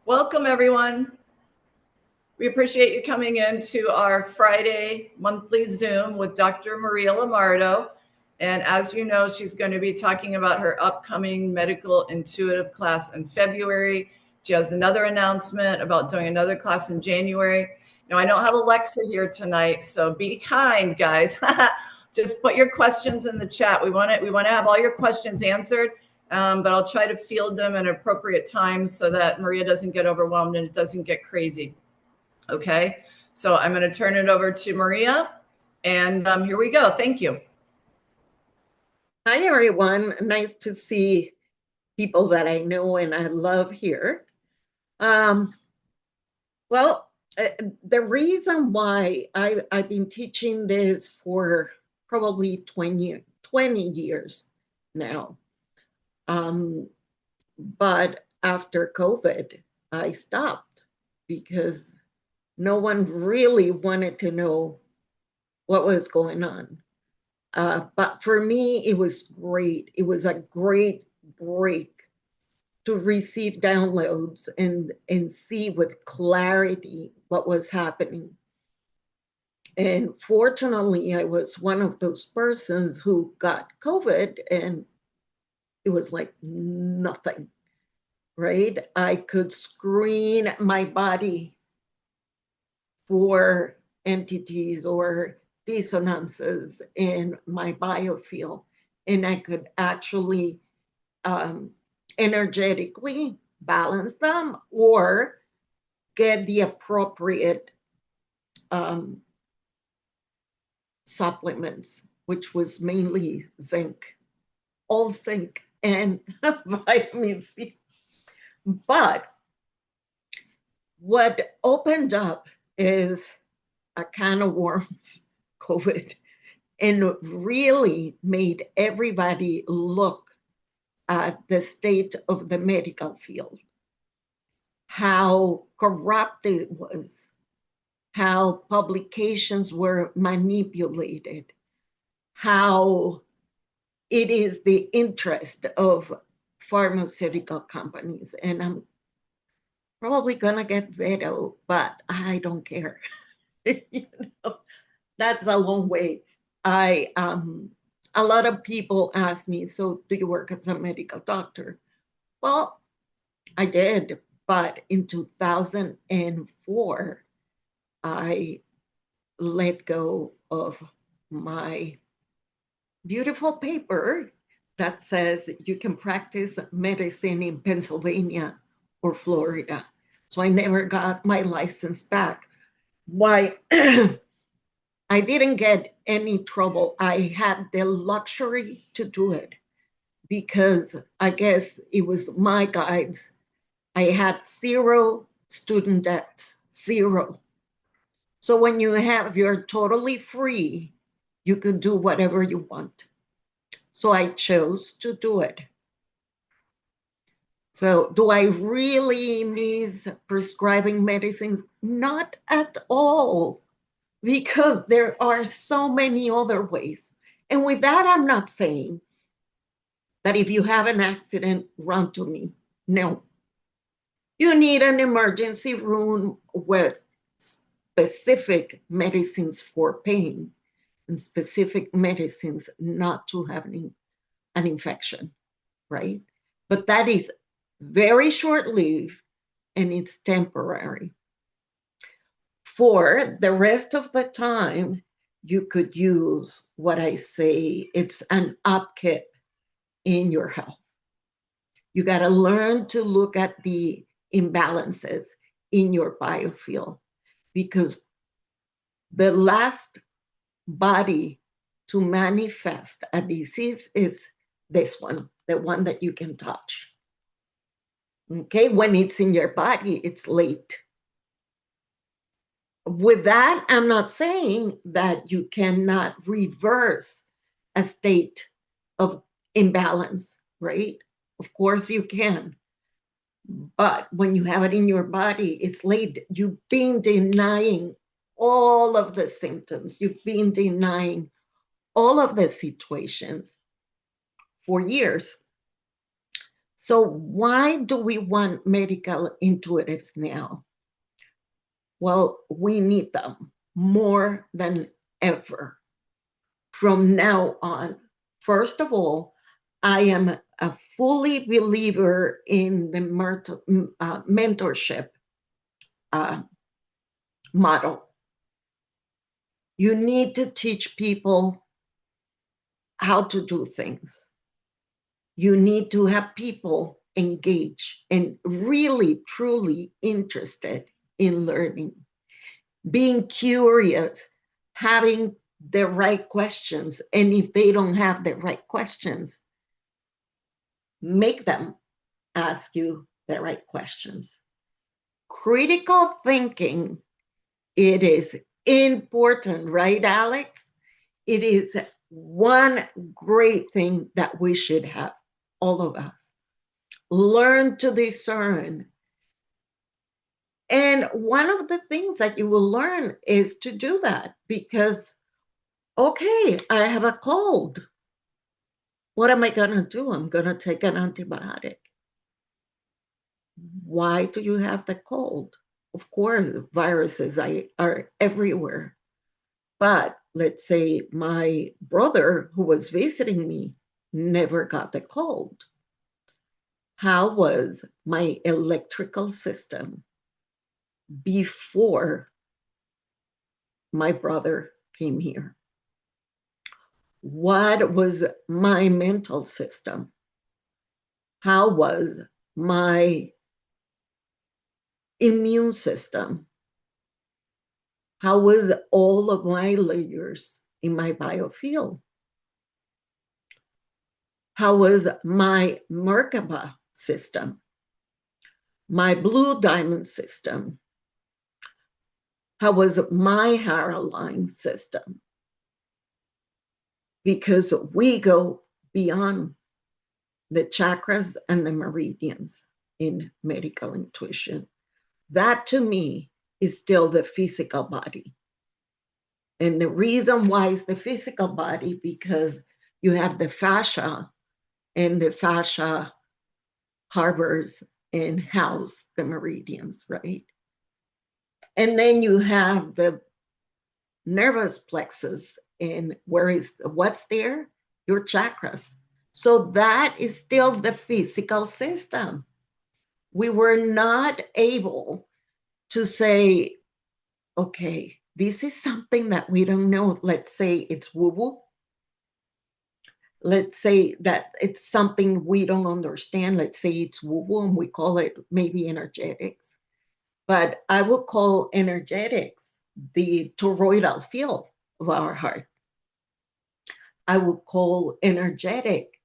Welcome, everyone. We appreciate you coming into our Friday monthly Zoom with Dr. Maria Limardo. And as you know, she's going to be talking about her upcoming medical intuitive class in February. She has another announcement about doing another class in January. Now, I don't have Alexa here tonight, so be kind, guys. Just put your questions in the chat. We want to have all your questions answered. But I'll try to field them at appropriate times so that Maria doesn't get overwhelmed and it doesn't get crazy. Okay, so I'm going to turn it over to Maria, and here we go. Thank you. Hi, everyone. Nice to see people that I know and I love here. Well, the reason why I've been teaching this for probably 20 years now. But after COVID, I stopped because no one really wanted to know what was going on. But for me, it was great. It was a great break to receive downloads and see with clarity what was happening. And fortunately, I was one of those persons who got COVID and it was like nothing, right? I could screen my body for entities or dissonances in my biofield, and I could actually energetically balance them or get the appropriate supplements, which was mainly zinc, all zinc and vitamin C. But what opened up is a can of worms, COVID, and really made everybody look at the state of the medical field, how corrupt it was, how publications were manipulated, how it is the interest of pharmaceutical companies. And I'm probably going to get vetoed, but I don't care. You know, that's a long way. A lot of people ask me, so do you work as a medical doctor? Well, I did, but in 2004, I let go of my beautiful paper that says you can practice medicine in Pennsylvania or Florida. So I never got my license back. Why? I didn't get any trouble. I had the luxury to do it because I guess it was my guides. I had zero student debt, zero. So when you're totally free, you could do whatever you want. So I chose to do it. So do I really miss prescribing medicines? Not at all, because there are so many other ways. And with that, I'm not saying that if you have an accident, run to me. No. You need an emergency room with specific medicines for pain and specific medicines not to have an infection, right? But that is very short-lived and it's temporary. For the rest of the time, you could use what I say, it's an upkeep in your health. You got to learn to look at the imbalances in your biofield because the last body to manifest a disease is this one, the one that you can touch. Okay, when it's in your body, it's late. With that, I'm not saying that you cannot reverse a state of imbalance, right? Of course you can. But when you have it in your body, it's late. You've been denying all of the symptoms. You've been denying all of the situations for years. So why do we want medical intuitives now? Well, we need them more than ever from now on. First of all, I am a fully believer in the mentorship uh, model. You need to teach people how to do things. You need to have people engaged and really, truly interested in learning, being curious, having the right questions. And if they don't have the right questions, make them ask you the right questions. Critical thinking, it is important, right, Alex? It is one great thing that we should have, all of us. Learn to discern. And one of the things that you will learn is to do that because, okay, I have a cold. What am I going to do? I'm going to take an antibiotic. Why do you have the cold? Of course, viruses are everywhere. But let's say my brother who was visiting me never got the cold. How was my electrical system before my brother came here? What was my mental system? How was my immune system? How was all of my layers in my biofield? How was my Merkaba system, my blue diamond system? How was my Hara system? Because we go beyond the chakras and the meridians in medical intuition. That to me is still the physical body. And the reason why it's the physical body, because you have the fascia, and the fascia harbors and house the meridians, right? And then you have the nervous plexus, and what's there? Your chakras. So that is still the physical system. We were not able to say, okay, this is something that we don't know. Let's say it's woo-woo. Let's say that it's something we don't understand. Let's say it's woo-woo and we call it maybe energetics. But I would call energetics the toroidal field of our heart. I would call energetic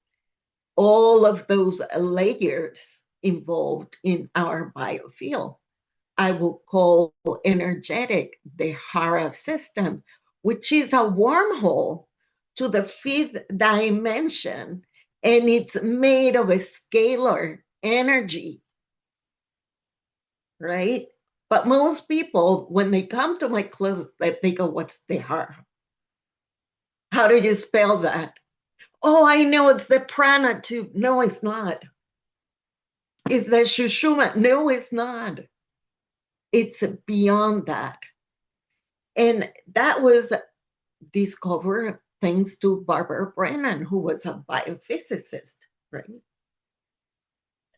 all of those layers involved in our biofield. I will call energetic the Hara system, which is a wormhole to the fifth dimension, and it's made of a scalar energy, right? But most people, when they come to my class, they go, what's the Hara? How do you spell that? Oh, I know it's the prana tube. No, it's not. It's the shushuma. No, it's not. It's beyond that. And that was discovered thanks to Barbara Brennan, who was a biophysicist, right?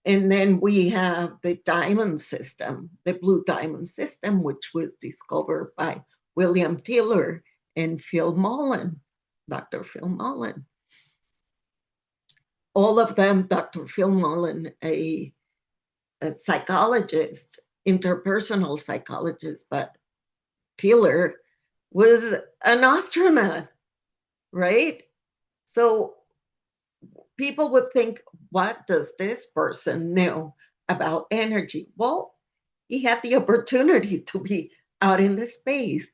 And then we have the diamond system, the blue diamond system, which was discovered by William Tiller and Phil Mullen, Dr. Phil Mullen. All of them, Dr. Phil Mullen, a psychologist, interpersonal psychologist, but Tiller was an astronaut, right? So people would think, what does this person know about energy? Well, he had the opportunity to be out in the space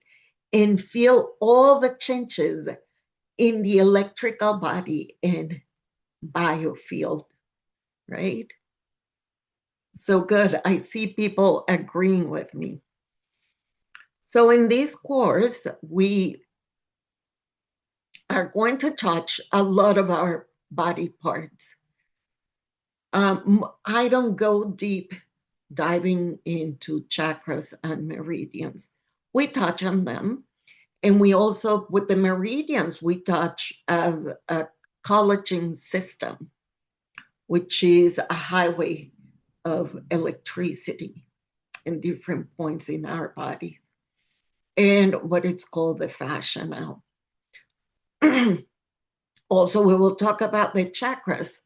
and feel all the changes in the electrical body and biofield, right? So good. I see people agreeing with me. So in this course, we are going to touch a lot of our body parts. I don't go deep diving into chakras and meridians. We touch on them. And we also, with the meridians, we touch as a collagen system, which is a highway of electricity in different points in our bodies, and what it's called the fascia now. Also, we will talk about the chakras,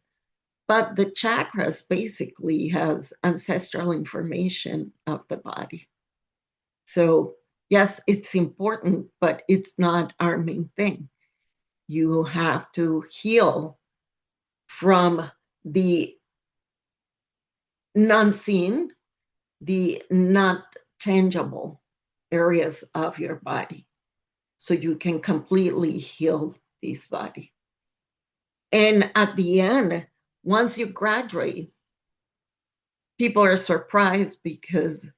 but the chakras basically has ancestral information of the body. So yes, it's important, but it's not our main thing. You have to heal from the non-seen, the not tangible areas of your body, so you can completely heal this body. And at the end, once you graduate, people are surprised because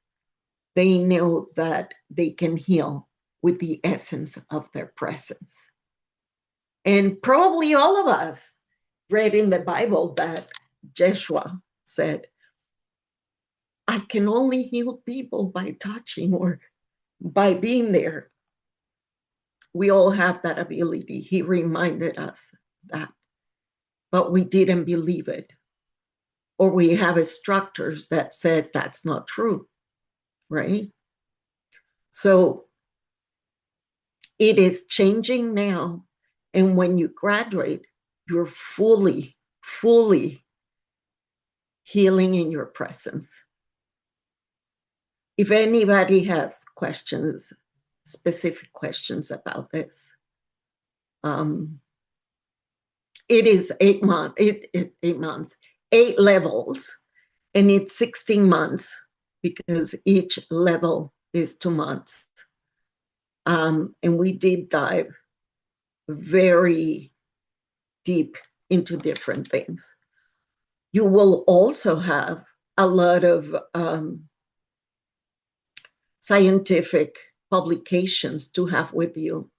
they know that they can heal with the essence of their presence. And probably all of us read in the Bible that Joshua said, I can only heal people by touching or by being there. We all have that ability. He reminded us that, but we didn't believe it. Or we have structures that said that's not true, right? So it is changing now. And when you graduate, you're fully healing in your presence. If anybody has questions, specific questions about this, it is 8 months, 8 months, 8 levels, and it's 16 months because each level is 2 months. And we did dive very deep into different things. You will also have a lot of scientific publications to have with you,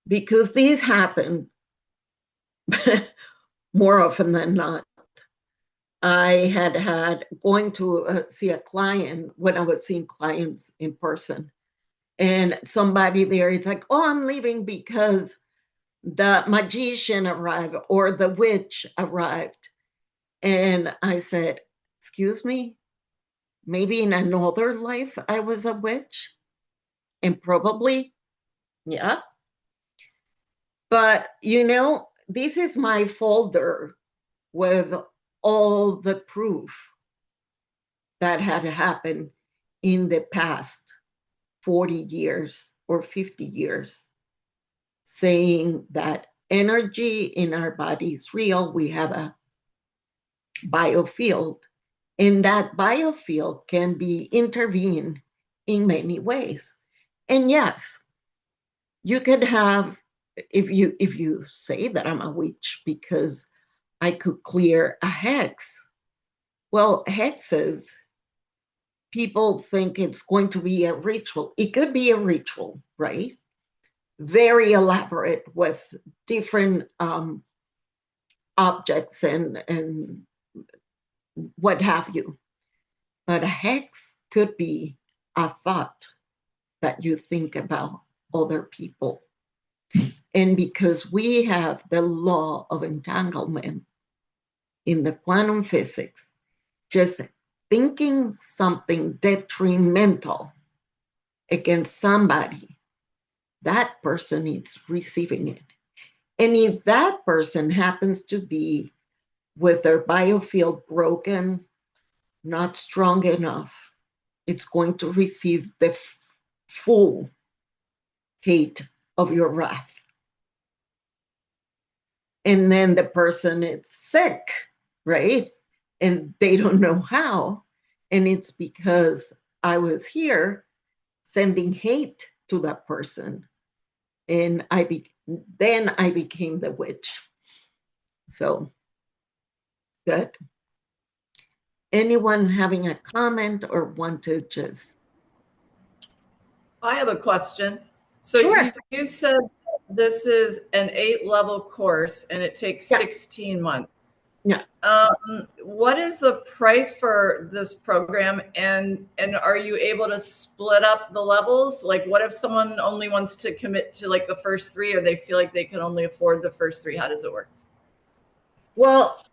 because these happen more often than not. I had going to see a client when I was seeing clients in person, and somebody there, it's like, oh, I'm leaving because the magician arrived or the witch arrived. And I said, excuse me, maybe in another life I was a witch, and probably, yeah. But this is my folder with all the proof that had happened in the past 40 years or 50 years, saying that energy in our body is real. We have a biofield, and that biofield can be intervened in many ways. And yes, you could have, if you say that I'm a witch because I could clear a hex. Well, hexes, people think it's going to be a ritual. It could be a ritual, right? Very elaborate with different objects and what have you. But a hex could be a thought that you think about other people. And because we have the law of entanglement in the quantum physics, just thinking something detrimental against somebody, that person is receiving it. And if that person happens to be with their biofield broken, not strong enough, it's going to receive the full hate of your wrath. And then the person is sick, right? And they don't know how. And it's because I was here sending hate to that person. And then I became the witch. So, good. Anyone having a comment or want to just? I have a question. So Sure. you said this is an 8-level course and it takes 16 months. Yeah. What is the price for this program, and are you able to split up the levels? Like, what if someone only wants to commit to like the first three, or they feel like they can only afford the first three? How does it work? Well,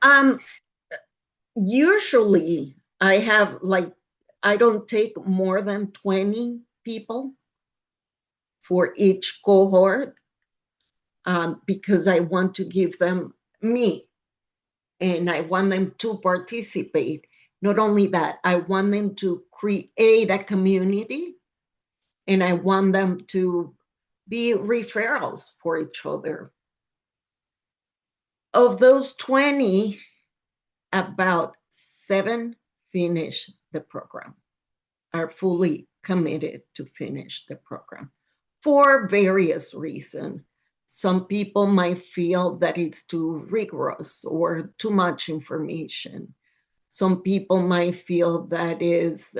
usually I have like, I don't take more than 20 people for each cohort, because I want to give them me and I want them to participate. Not only that, I want them to create a community and I want them to be referrals for each other. Of those 20, about 7 finish the program, are fully committed to finish the program for various reasons. Some people might feel that it's too rigorous or too much information. Some people might feel that is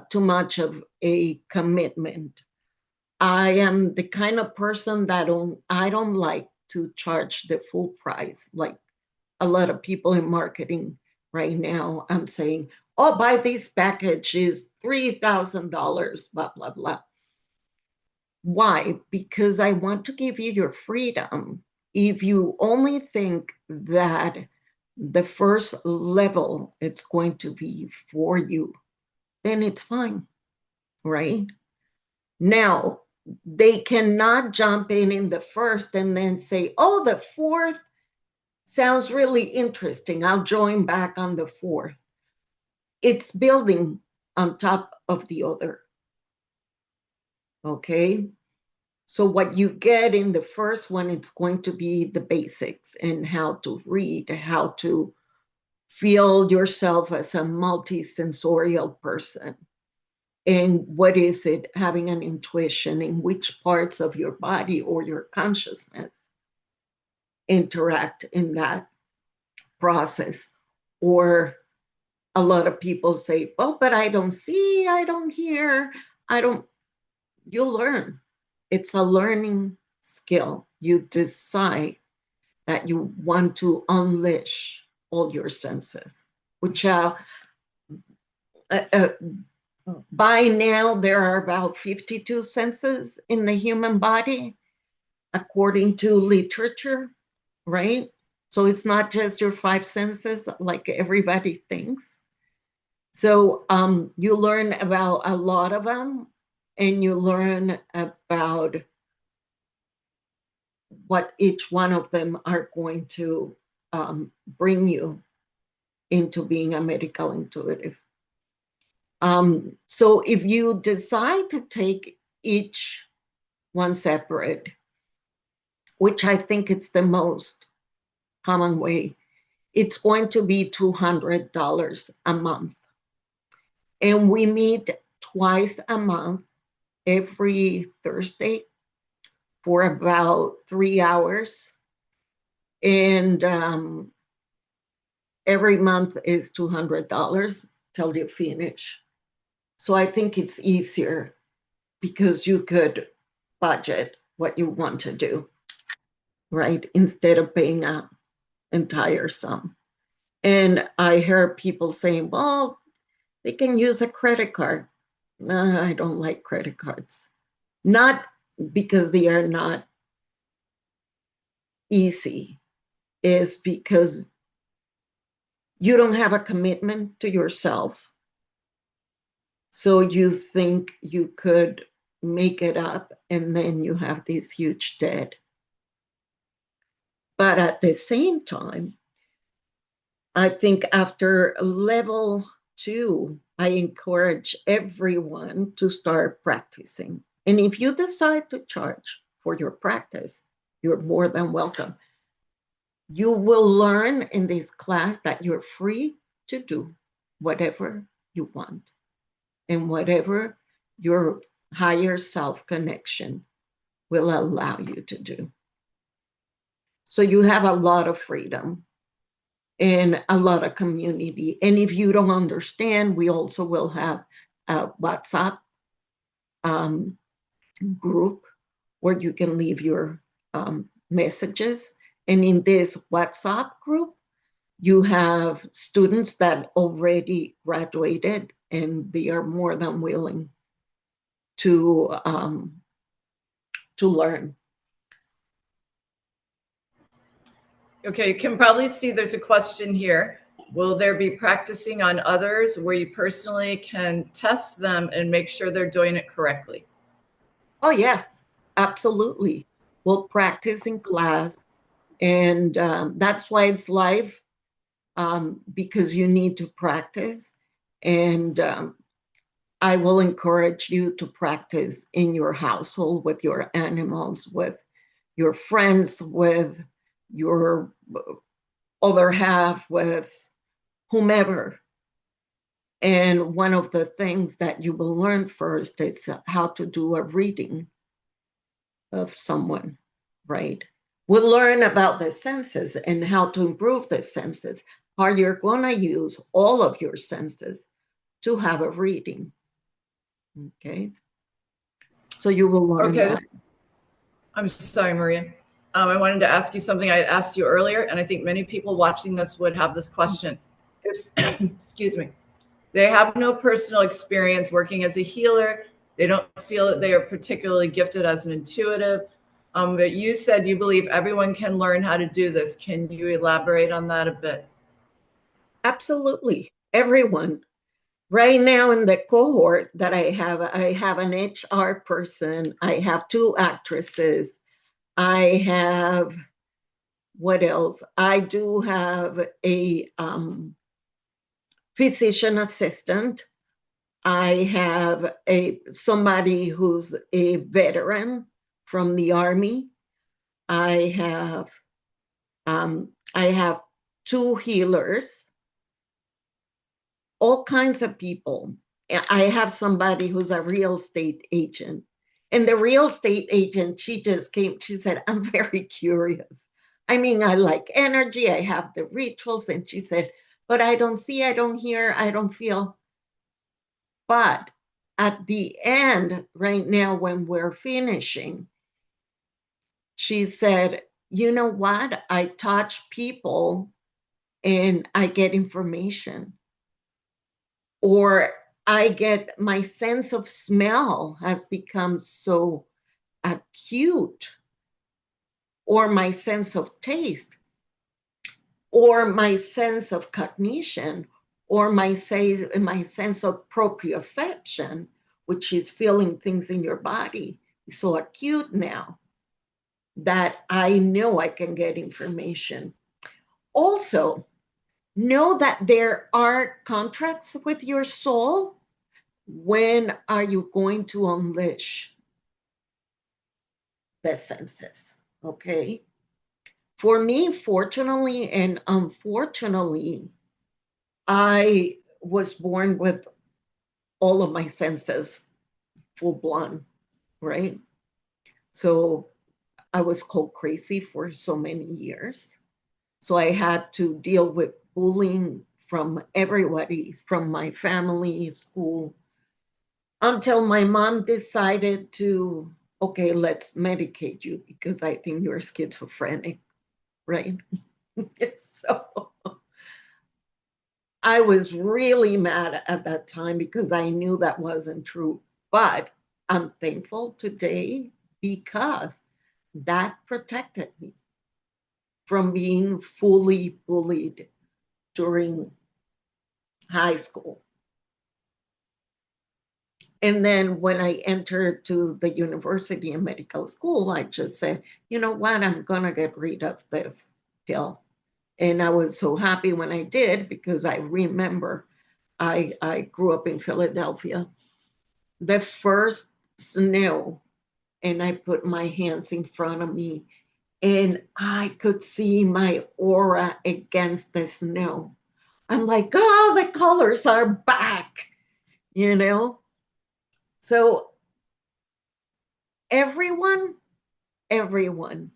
too much of a commitment. I am the kind of person that I don't like to charge the full price. Like a lot of people in marketing right now, I'm saying, oh, buy this package is $3,000, blah, blah, blah. Why? Because I want to give you your freedom. If you only think that the first level it's going to be for you, then it's fine, right? Now, they cannot jump in the first and then say, oh, the fourth sounds really interesting. I'll join back on the fourth. It's building on top of the other. Okay. So, what you get in the first one, it's going to be the basics and how to read, how to feel yourself as a multisensorial person. And what is it having an intuition in which parts of your body or your consciousness interact in that process? Or a lot of people say, well, but I don't see, I don't hear, I don't, you learn. It's a learning skill. You decide that you want to unleash all your senses, which uh, uh, by now there are about 52 senses in the human body, according to literature, right? So it's not just your five senses like everybody thinks. So you learn about a lot of them, and you learn about what each one of them are going to bring you into being a medical intuitive. So if you decide to take each one separate, which I think it's the most common way, it's going to be $200 a month. And we meet twice a month, every Thursday, for about 3 hours. And every month is $200 till you finish. So I think it's easier because you could budget what you want to do, right? Instead of paying an entire sum. And I heard people saying, well, they can use a credit card. No, I don't like credit cards. Not because they are not easy, is because you don't have a commitment to yourself. So you think you could make it up, and then you have this huge debt. But at the same time, I think after level 2, I encourage everyone to start practicing. And if you decide to charge for your practice, you're more than welcome. You will learn in this class that you're free to do whatever you want and whatever your higher self connection will allow you to do. So you have a lot of freedom and a lot of community. And if you don't understand, we also will have a WhatsApp um, group where you can leave your messages. And in this WhatsApp group, You have students that already graduated and they are more than willing to learn. Okay, you can probably see there's a question here. Will there be practicing on others where you personally can test them and make sure they're doing it correctly? Oh, yes, absolutely. We'll practice in class, and that's why it's live, because you need to practice. And I will encourage you to practice in your household with your animals, with your friends, with your other half, with whomever. And one of the things that you will learn first is how to do a reading of someone, right? We'll learn about the senses and how to improve the senses, how you're going to use all of your senses to have a reading. Okay. So you will learn Okay, that. I'm sorry, Maria. I wanted to ask you something I had asked you earlier, and I think many people watching this would have this question. If, excuse me, they have no personal experience working as a healer, they don't feel that they are particularly gifted as an intuitive, but you said you believe everyone can learn how to do this. Can you elaborate on that a bit? Absolutely. Everyone. Right now in the cohort that I have an HR person, I have two actresses, I have, what else? I do have a physician assistant. I have a somebody who's a veteran from the army. I have I have two healers, all kinds of people. I have somebody who's a real estate agent. And the real estate agent, she just came, she said, I'm very curious. I mean, I like energy, I have the rituals. And she said, but I don't see, I don't hear, I don't feel. But at the end, right now, when we're finishing, she said, you know what? I touch people and I get information. Or I get my sense of smell has become so acute, or my sense of taste, or my sense of cognition, or my sense of proprioception, which is feeling things in your body, is so acute now that I know I can get information. Also, know that there are contracts with your soul. When are you going to unleash the senses? Okay. For me, fortunately and unfortunately, I was born with all of my senses full blown, right? So I was called crazy for so many years. So I had to deal with bullying from everybody, from my family, school, until my mom decided to, okay, let's medicate you because I think you're schizophrenic, right? So I was really mad at that time because I knew that wasn't true. But I'm thankful today because that protected me from being fully bullied during high school. And then when I entered to the university and medical school, I just said, you know what, I'm going to get rid of this pill. And I was so happy when I did because I remember I grew up in Philadelphia. The first snow, and I put my hands in front of me, and I could see my aura against the snow. I'm like, oh, the colors are back, you know? So everyone, everyone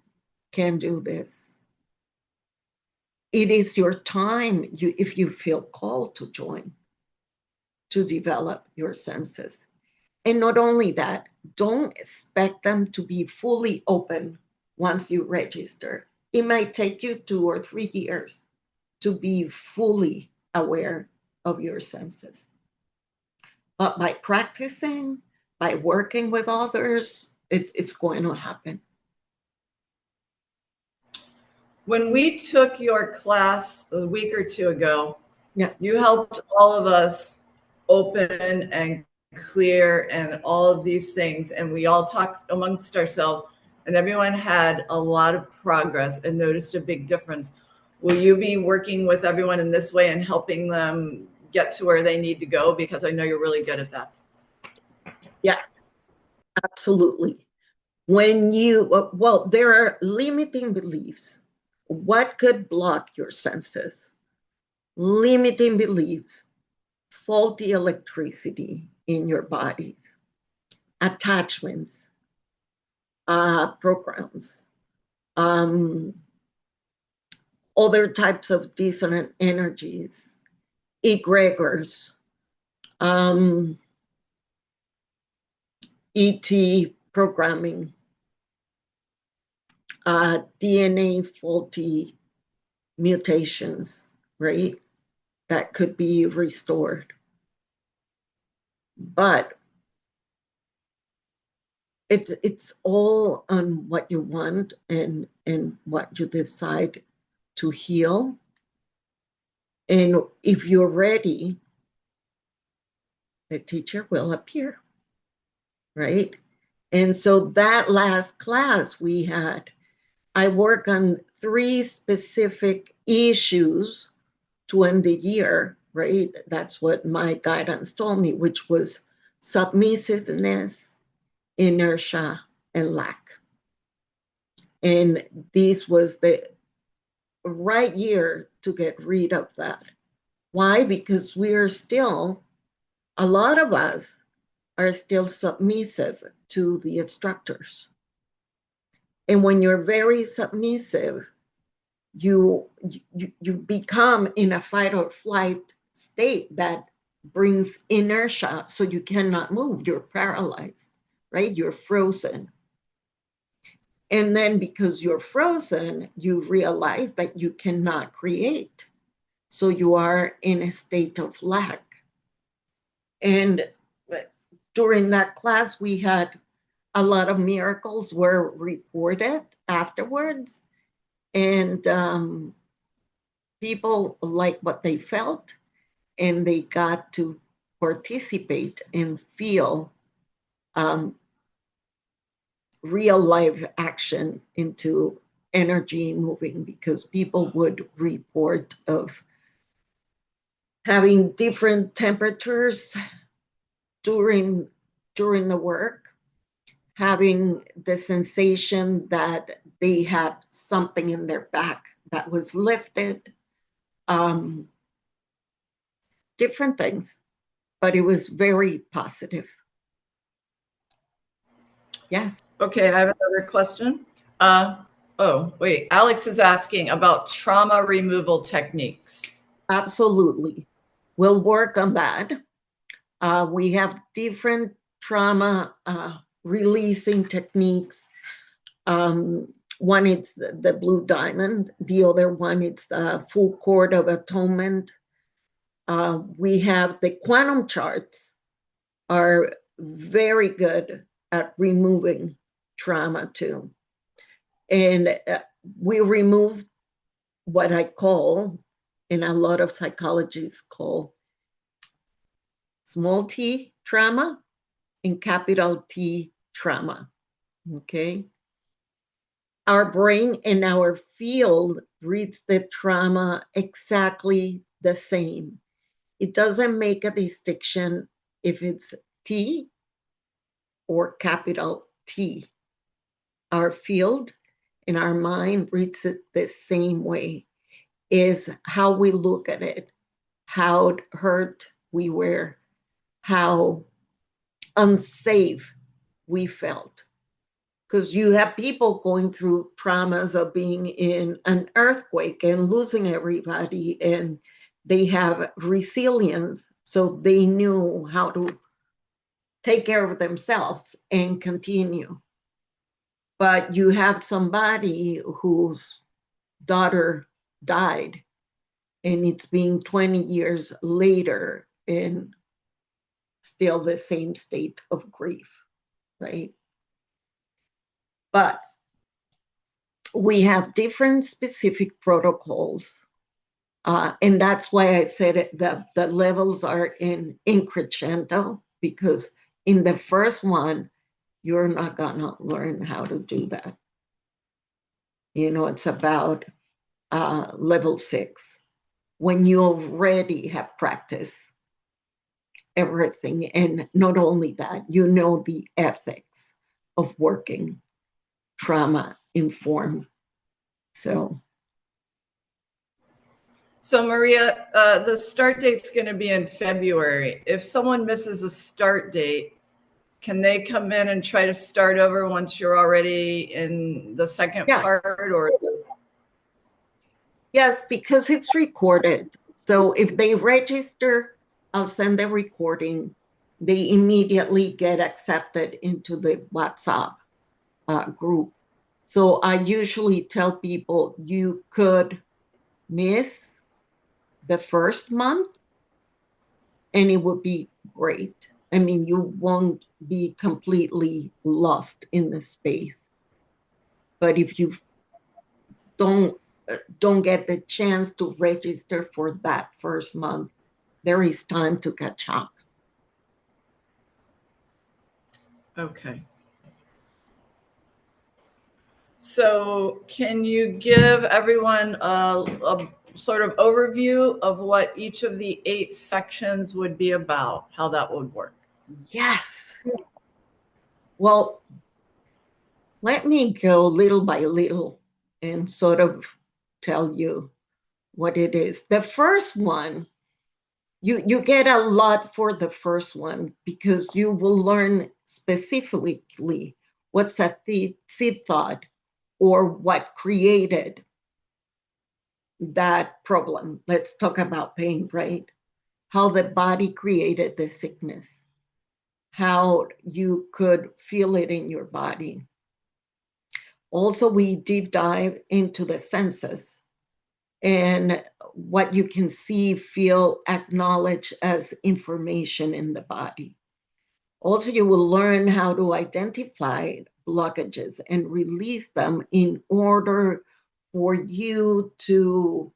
can do this. It is your time, if you feel called to join, to develop your senses. And not only that, don't expect them to be fully open once you register. It might take you 2 or 3 years. to be fully aware of your senses. But by practicing, by working with others, it's going to happen. When we took your class a week or two ago, Yeah. you helped all of us open and clear and all of these things. And we all talked amongst ourselves, and everyone had a lot of progress and noticed a big difference. Will you be working with everyone in this way and helping them get to where they need to go? Because I know you're really good at that. Yeah, absolutely. When you, well, there are limiting beliefs. What could block your senses? Limiting beliefs, faulty electricity in your bodies, attachments, programs, other types of dissonant energies, egregors, ET programming, DNA faulty mutations, right? That could be restored. But it's all on what you want and what you decide to heal. And if you're ready, the teacher will appear, right? And so that last class we had, I work on 3 specific issues to end the year, right? That's what my guidance told me, which was submissiveness, inertia, and lack. And this was the right year to get rid of that. Why? Because we are still, a lot of us are still submissive to the instructors. And when you're very submissive, you become in a fight or flight state that brings inertia, so you cannot move. You're paralyzed, right? You're frozen. And then because you're frozen, you realize that you cannot create. So you are in a state of lack. And during that class, we had a lot of miracles were reported afterwards. And people liked what they felt, and they got to participate and feel real life action into energy moving, because people would report of having different temperatures during the work, having the sensation that they had something in their back that was lifted, different things, but it was very positive. Yes. Okay, I have another question. Oh, wait, Alex is asking about trauma removal techniques. Absolutely. We'll work on that. We have different trauma releasing techniques. One is the blue diamond. The other one is the full cord of atonement. We have the quantum charts are very good at removing trauma too. And we remove what I call, and a lot of psychologists call, small t trauma and capital T trauma, okay? Our brain and our field reads the trauma exactly the same. It doesn't make a distinction if it's T or capital T. Our field and our mind reads it the same way. Is how we look at it, how hurt we were, how unsafe we felt. Because you have people going through traumas of being in an earthquake and losing everybody, and they have resilience, so they knew how to take care of themselves and continue. But you have somebody whose daughter died, and it's been 20 years later and still the same state of grief, right? But we have different specific protocols. And that's why I said the levels are in crescendo, because in the first one, you're not going to learn how to do that. It's about level 6, when you already have practiced everything. And not only that, the ethics of working trauma informed. So Maria, the start date's going to be in February. If someone misses a start date, can they come in and try to start over once you're already in the second part? Or yes, because it's recorded. So if they register, I'll send the recording. They immediately get accepted into the WhatsApp group. So I usually tell people you could miss the first month and it would be great. I mean, you won't be completely lost in the space. But if you don't get the chance to register for that first month, there is time to catch up. Okay. So can you give everyone a sort of overview of what each of the 8 sections would be about, how that would work? Yes. Well, let me go little by little and sort of tell you what it is. The first one, you get a lot for the first one, because you will learn specifically what's at the seed thought, or what created that problem. Let's talk about pain, right? How the body created the sickness, how you could feel it in your body. Also, we deep dive into the senses and what you can see, feel, acknowledge as information in the body. Also, you will learn how to identify blockages and release them in order for you to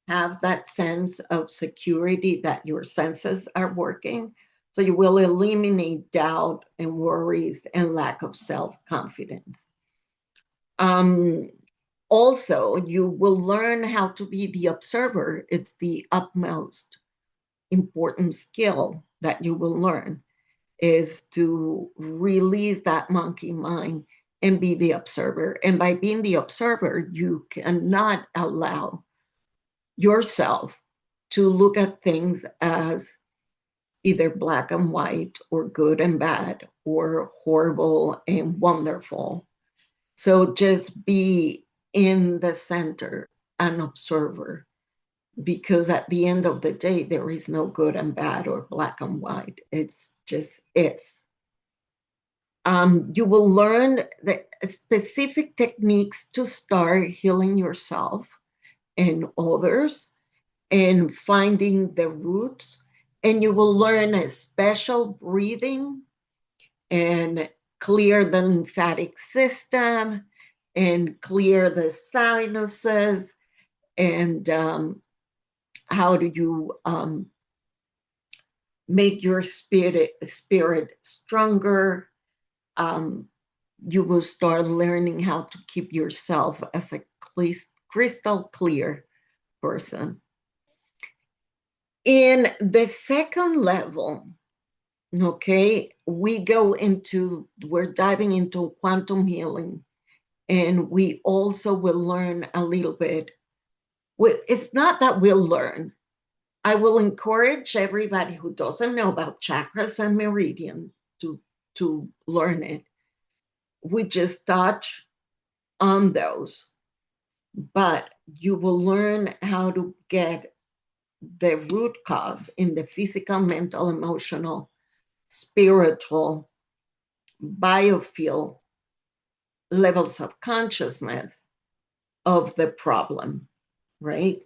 have that sense of security that your senses are working. So you will eliminate doubt and worries and lack of self-confidence. Also, you will learn how to be the observer. It's the utmost important skill that you will learn, is to release that monkey mind and be the observer. And by being the observer, you cannot allow yourself to look at things as either black and white, or good and bad, or horrible and wonderful. So just be in the center, an observer, because at the end of the day, there is no good and bad or black and white. It's just is. You will learn the specific techniques to start healing yourself and others, and finding the roots. And you will learn a special breathing and clear the lymphatic system and clear the sinuses, and how do you make your spirit stronger. You will start learning how to keep yourself as a crystal clear person. In the second level, okay, we're diving into quantum healing, and we also will learn a little bit. It's not that we'll learn. I will encourage everybody who doesn't know about chakras and meridians to learn it. We just touch on those, but you will learn how to get the root cause in the physical, mental, emotional, spiritual, biofield levels of consciousness of the problem, right?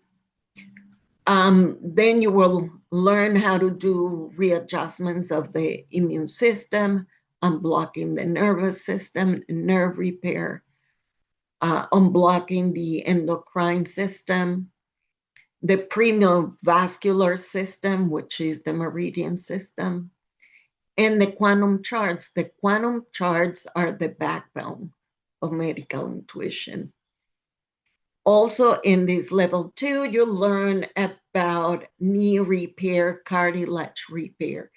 Then you will learn how to do readjustments of the immune system, unblocking the nervous system, nerve repair, unblocking the endocrine system, the vascular system, which is the meridian system, and the quantum charts. The quantum charts are the backbone of medical intuition. Also in this level 2, you learn about knee repair, cartilage repair.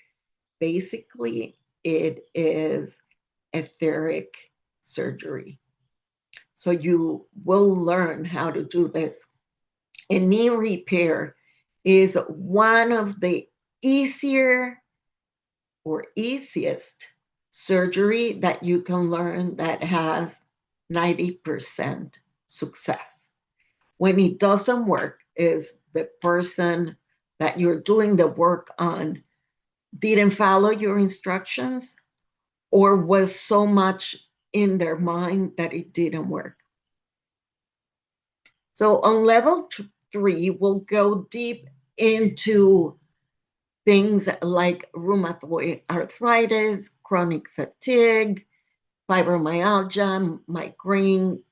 Basically, it is etheric surgery. So you will learn how to do this. And knee repair is one of the easier or easiest surgery that you can learn that has 90% success. When it doesn't work, is the person that you're doing the work on didn't follow your instructions or was so much in their mind that it didn't work. So on level 3, we'll go deep into things like rheumatoid arthritis, chronic fatigue, fibromyalgia, migraine,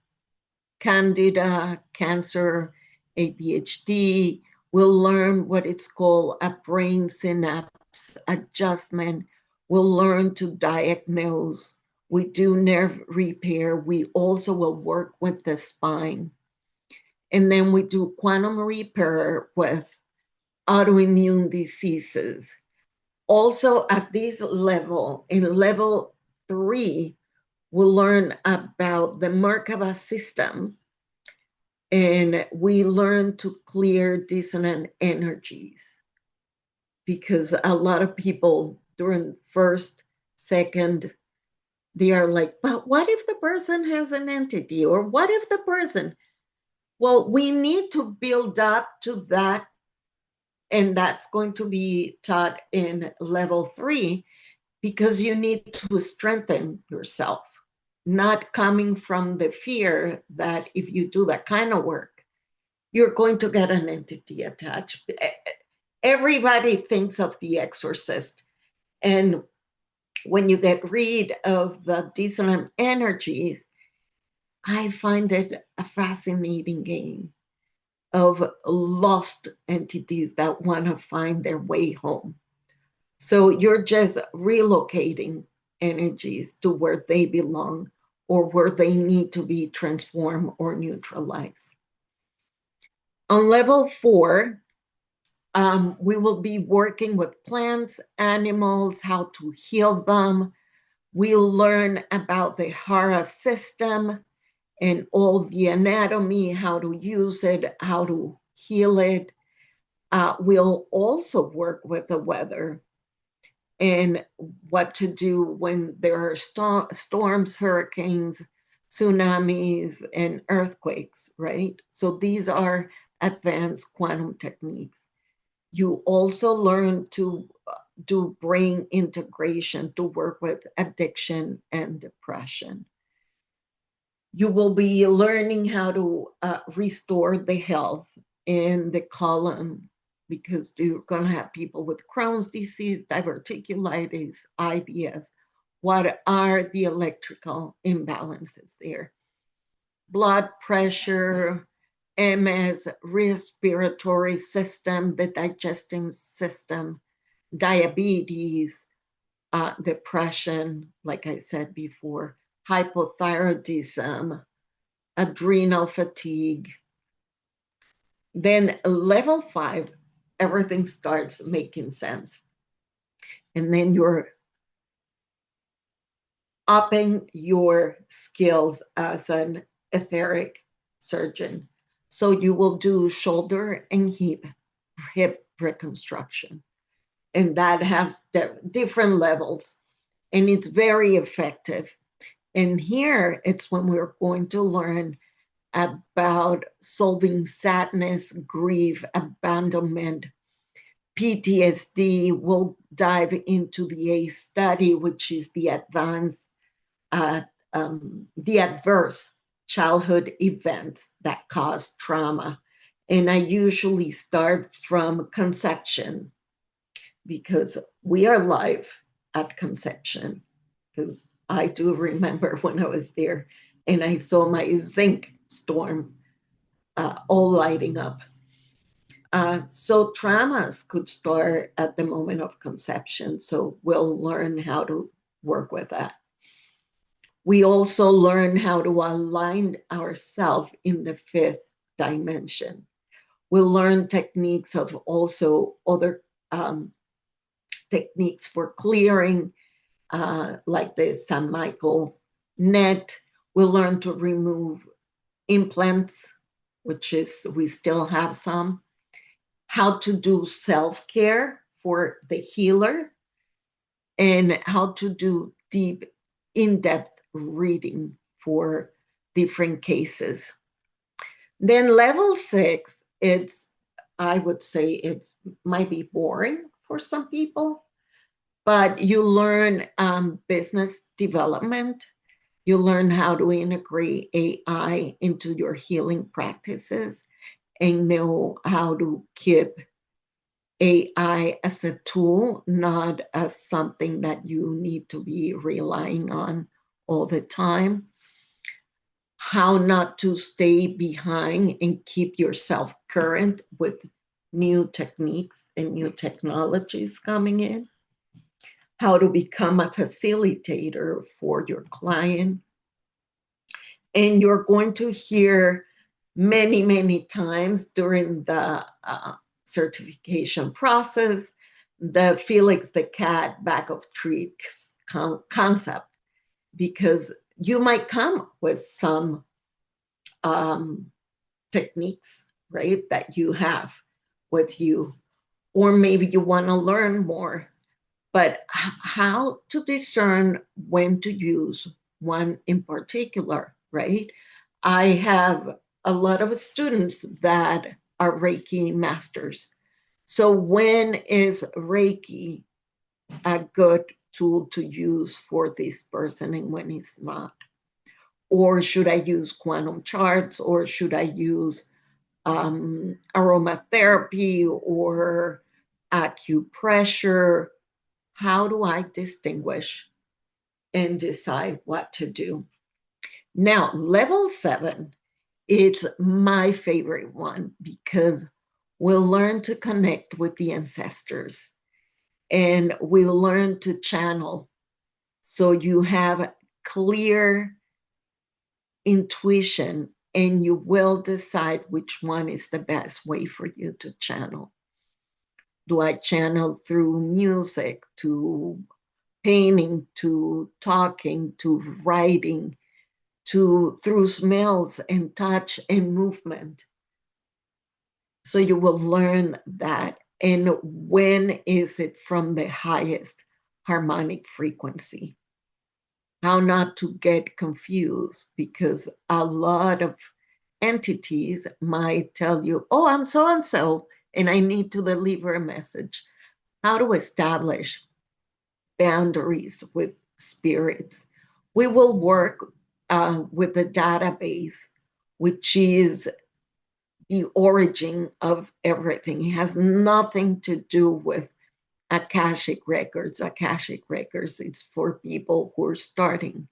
candida, cancer, ADHD. We'll learn what it's called a brain synapse adjustment. We'll learn to diagnose. We do nerve repair. We also will work with the spine. And then we do quantum repair with autoimmune diseases. Also at this level, in level 3, we'll learn about the Merkaba system, and we learn to clear dissonant energies, because a lot of people during first, second, they are like, but what if the person has an entity? Or what if the person? Well, we need to build up to that, and that's going to be taught in level 3, because you need to strengthen yourself, not coming from the fear that if you do that kind of work, you're going to get an entity attached. Everybody thinks of The Exorcist, and when you get rid of the dissonant energies, I find it a fascinating game of lost entities that want to find their way home. So you're just relocating energies to where they belong or where they need to be transformed or neutralized. On level 4, we will be working with plants, animals, how to heal them. We'll learn about the Hara system and all the anatomy, how to use it, how to heal it. We'll also work with the weather and what to do when there are storms, hurricanes, tsunamis, and earthquakes, right? So these are advanced quantum techniques. You also learn to do brain integration to work with addiction and depression. You will be learning how to restore the health in the colon, because you're going to have people with Crohn's disease, diverticulitis, IBS. What are the electrical imbalances there? Blood pressure, MS, respiratory system, the digestive system, diabetes, depression, like I said before, hypothyroidism, adrenal fatigue. Then level 5, everything starts making sense. And then you're upping your skills as an etheric surgeon. So you will do shoulder and hip reconstruction. And that has different levels, and it's very effective. And here it's when we're going to learn about solving sadness, grief, abandonment, PTSD. We'll dive into the ACE study, which is the adverse childhood events that cause trauma. And I usually start from conception because we are live at conception. Because I do remember when I was there and I saw my zinc storm all lighting up. So traumas could start at the moment of conception. So we'll learn how to work with that. We also learn how to align ourselves in the fifth dimension. We'll learn techniques of also other techniques for clearing, like the San Michael net. We'll learn to remove implants, which is, we still have some, how to do self-care for the healer, and how to do deep, in-depth reading for different cases. Then level 6, I would say it might be boring for some people, but you learn business development. You learn how to integrate AI into your healing practices and know how to keep AI as a tool, not as something that you need to be relying on all the time. How not to stay behind and keep yourself current with new techniques and new technologies coming in. How to become a facilitator for your client. And you're going to hear many, many times during the certification process the Felix the cat bag of tricks concept, because you might come with some techniques, right, that you have with you, or maybe you want to learn more, but how to discern when to use one in particular, right? I have a lot of students that are Reiki masters. So when is Reiki a good tool to use for this person and when it's not? Or should I use quantum charts, or should I use aromatherapy or acupressure? How do I distinguish and decide what to do? Now, level 7, it's my favorite one because we'll learn to connect with the ancestors and we'll learn to channel. So you have clear intuition and you will decide which one is the best way for you to channel. Do I channel through music, to painting, to talking, to writing, to through smells and touch and movement? So you will learn that. And when is it from the highest harmonic frequency? How not to get confused, because a lot of entities might tell you, oh, I'm so and so, and I need to deliver a message. How to establish boundaries with spirits. We will work with the database, which is the origin of everything. It has nothing to do with Akashic records. Akashic records, it's for people who are starting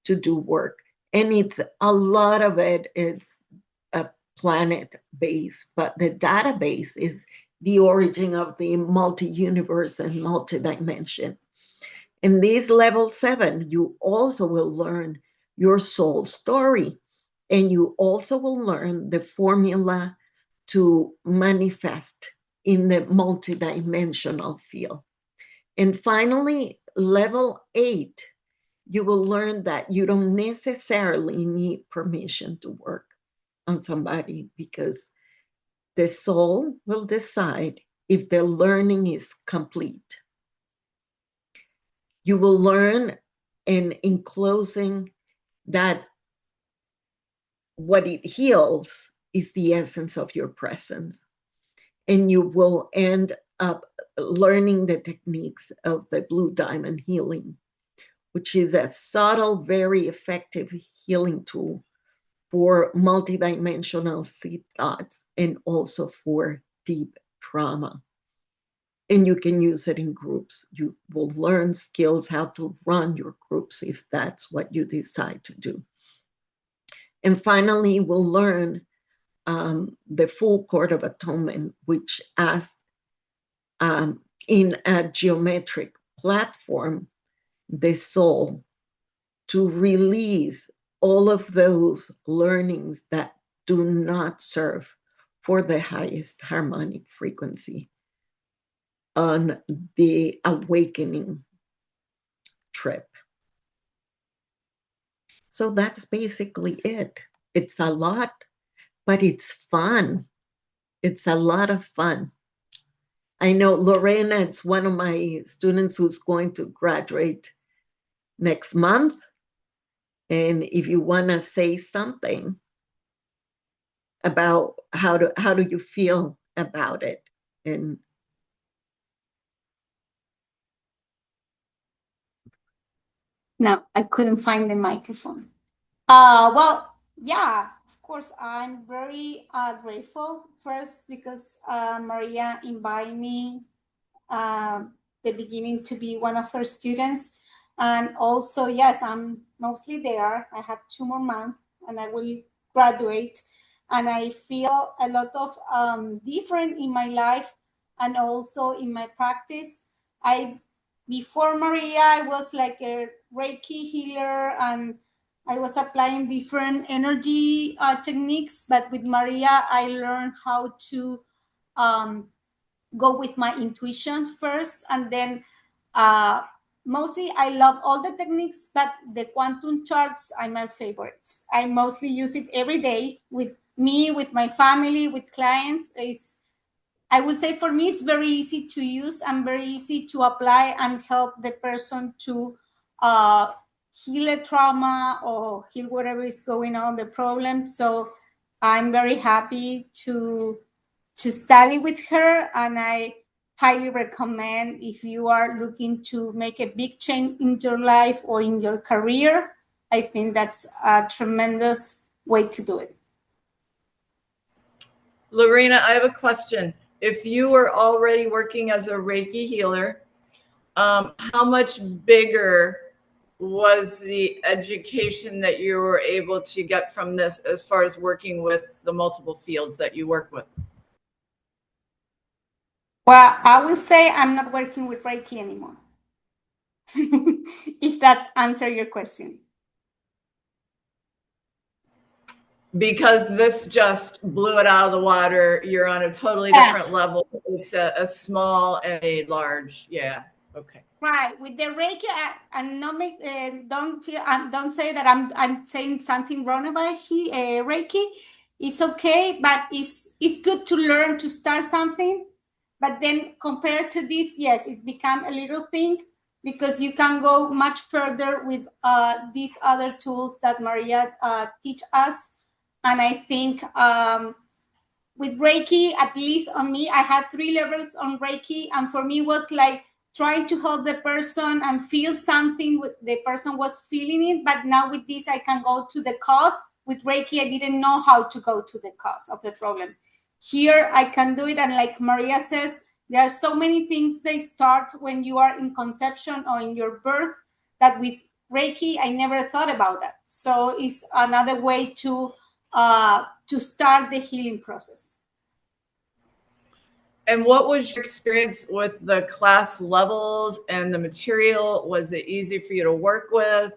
to do work. And it's a lot of it is a planet base, but the database is the origin of the multi-universe and multi-dimension. In this level 7, you also will learn your soul story, and you also will learn the formula to manifest in the multidimensional field. And finally, level 8, you will learn that you don't necessarily need permission to work on somebody, because the soul will decide if the learning is complete. You will learn, and in closing, that what it heals is the essence of your presence. And you will end up learning the techniques of the blue diamond healing, which is a subtle, very effective healing tool for multidimensional seed thoughts and also for deep trauma. And you can use it in groups. You will learn skills how to run your groups if that's what you decide to do. And finally, we'll learn the full Court of Atonement, which asks in a geometric platform the soul to release all of those learnings that do not serve for the highest harmonic frequency on the awakening trip. So that's basically it. It's a lot, but it's fun. It's a lot of fun. I know Lorena, it's one of my students who's going to graduate next month. And if you want to say something about how do you feel about it? And no, I couldn't find the microphone. Well, yeah, of course, I'm very grateful first because Maria invited me the beginning to be one of her students. And also, yes, I'm mostly there. I have 2 more months and I will graduate. And I feel a lot of different in my life and also in my practice. Before Maria, I was like a Reiki healer and I was applying different energy techniques. But with Maria, I learned how to go with my intuition first, and then mostly I love all the techniques, but the quantum charts are my favorites. I mostly use it every day with me, with my family, with clients. I would say for me it's very easy to use and very easy to apply and help the person to heal a trauma or heal whatever is going on, the problem. So I'm very happy to study with her, and I highly recommend if you are looking to make a big change in your life or in your career. I think that's a tremendous way to do it. Lorena, I have a question. If you were already working as a Reiki healer, how much bigger was the education that you were able to get from this as far as working with the multiple fields that you work with? Well, I will say I'm not working with Reiki anymore. If that answers your question. Because this just blew it out of the water. You're on a totally different level. It's a small and a large. Yeah. Okay. Right. With the Reiki, and don't say that I'm saying something wrong about Reiki. It's okay, but it's good to learn to start something. But then compared to this, yes, it's become a little thing because you can go much further with these other tools that Maria teach us. And I think with Reiki, at least on me, I had 3 levels on Reiki, and for me it was like trying to help the person and feel something the person was feeling it. But now with this, I can go to the cause. With Reiki, I didn't know how to go to the cause of the problem. Here, I can do it, and like Maria says, there are so many things they start when you are in conception or in your birth that with Reiki, I never thought about that. So it's another way to start the healing process. And what was your experience with the class levels and the material? Was it easy for you to work with?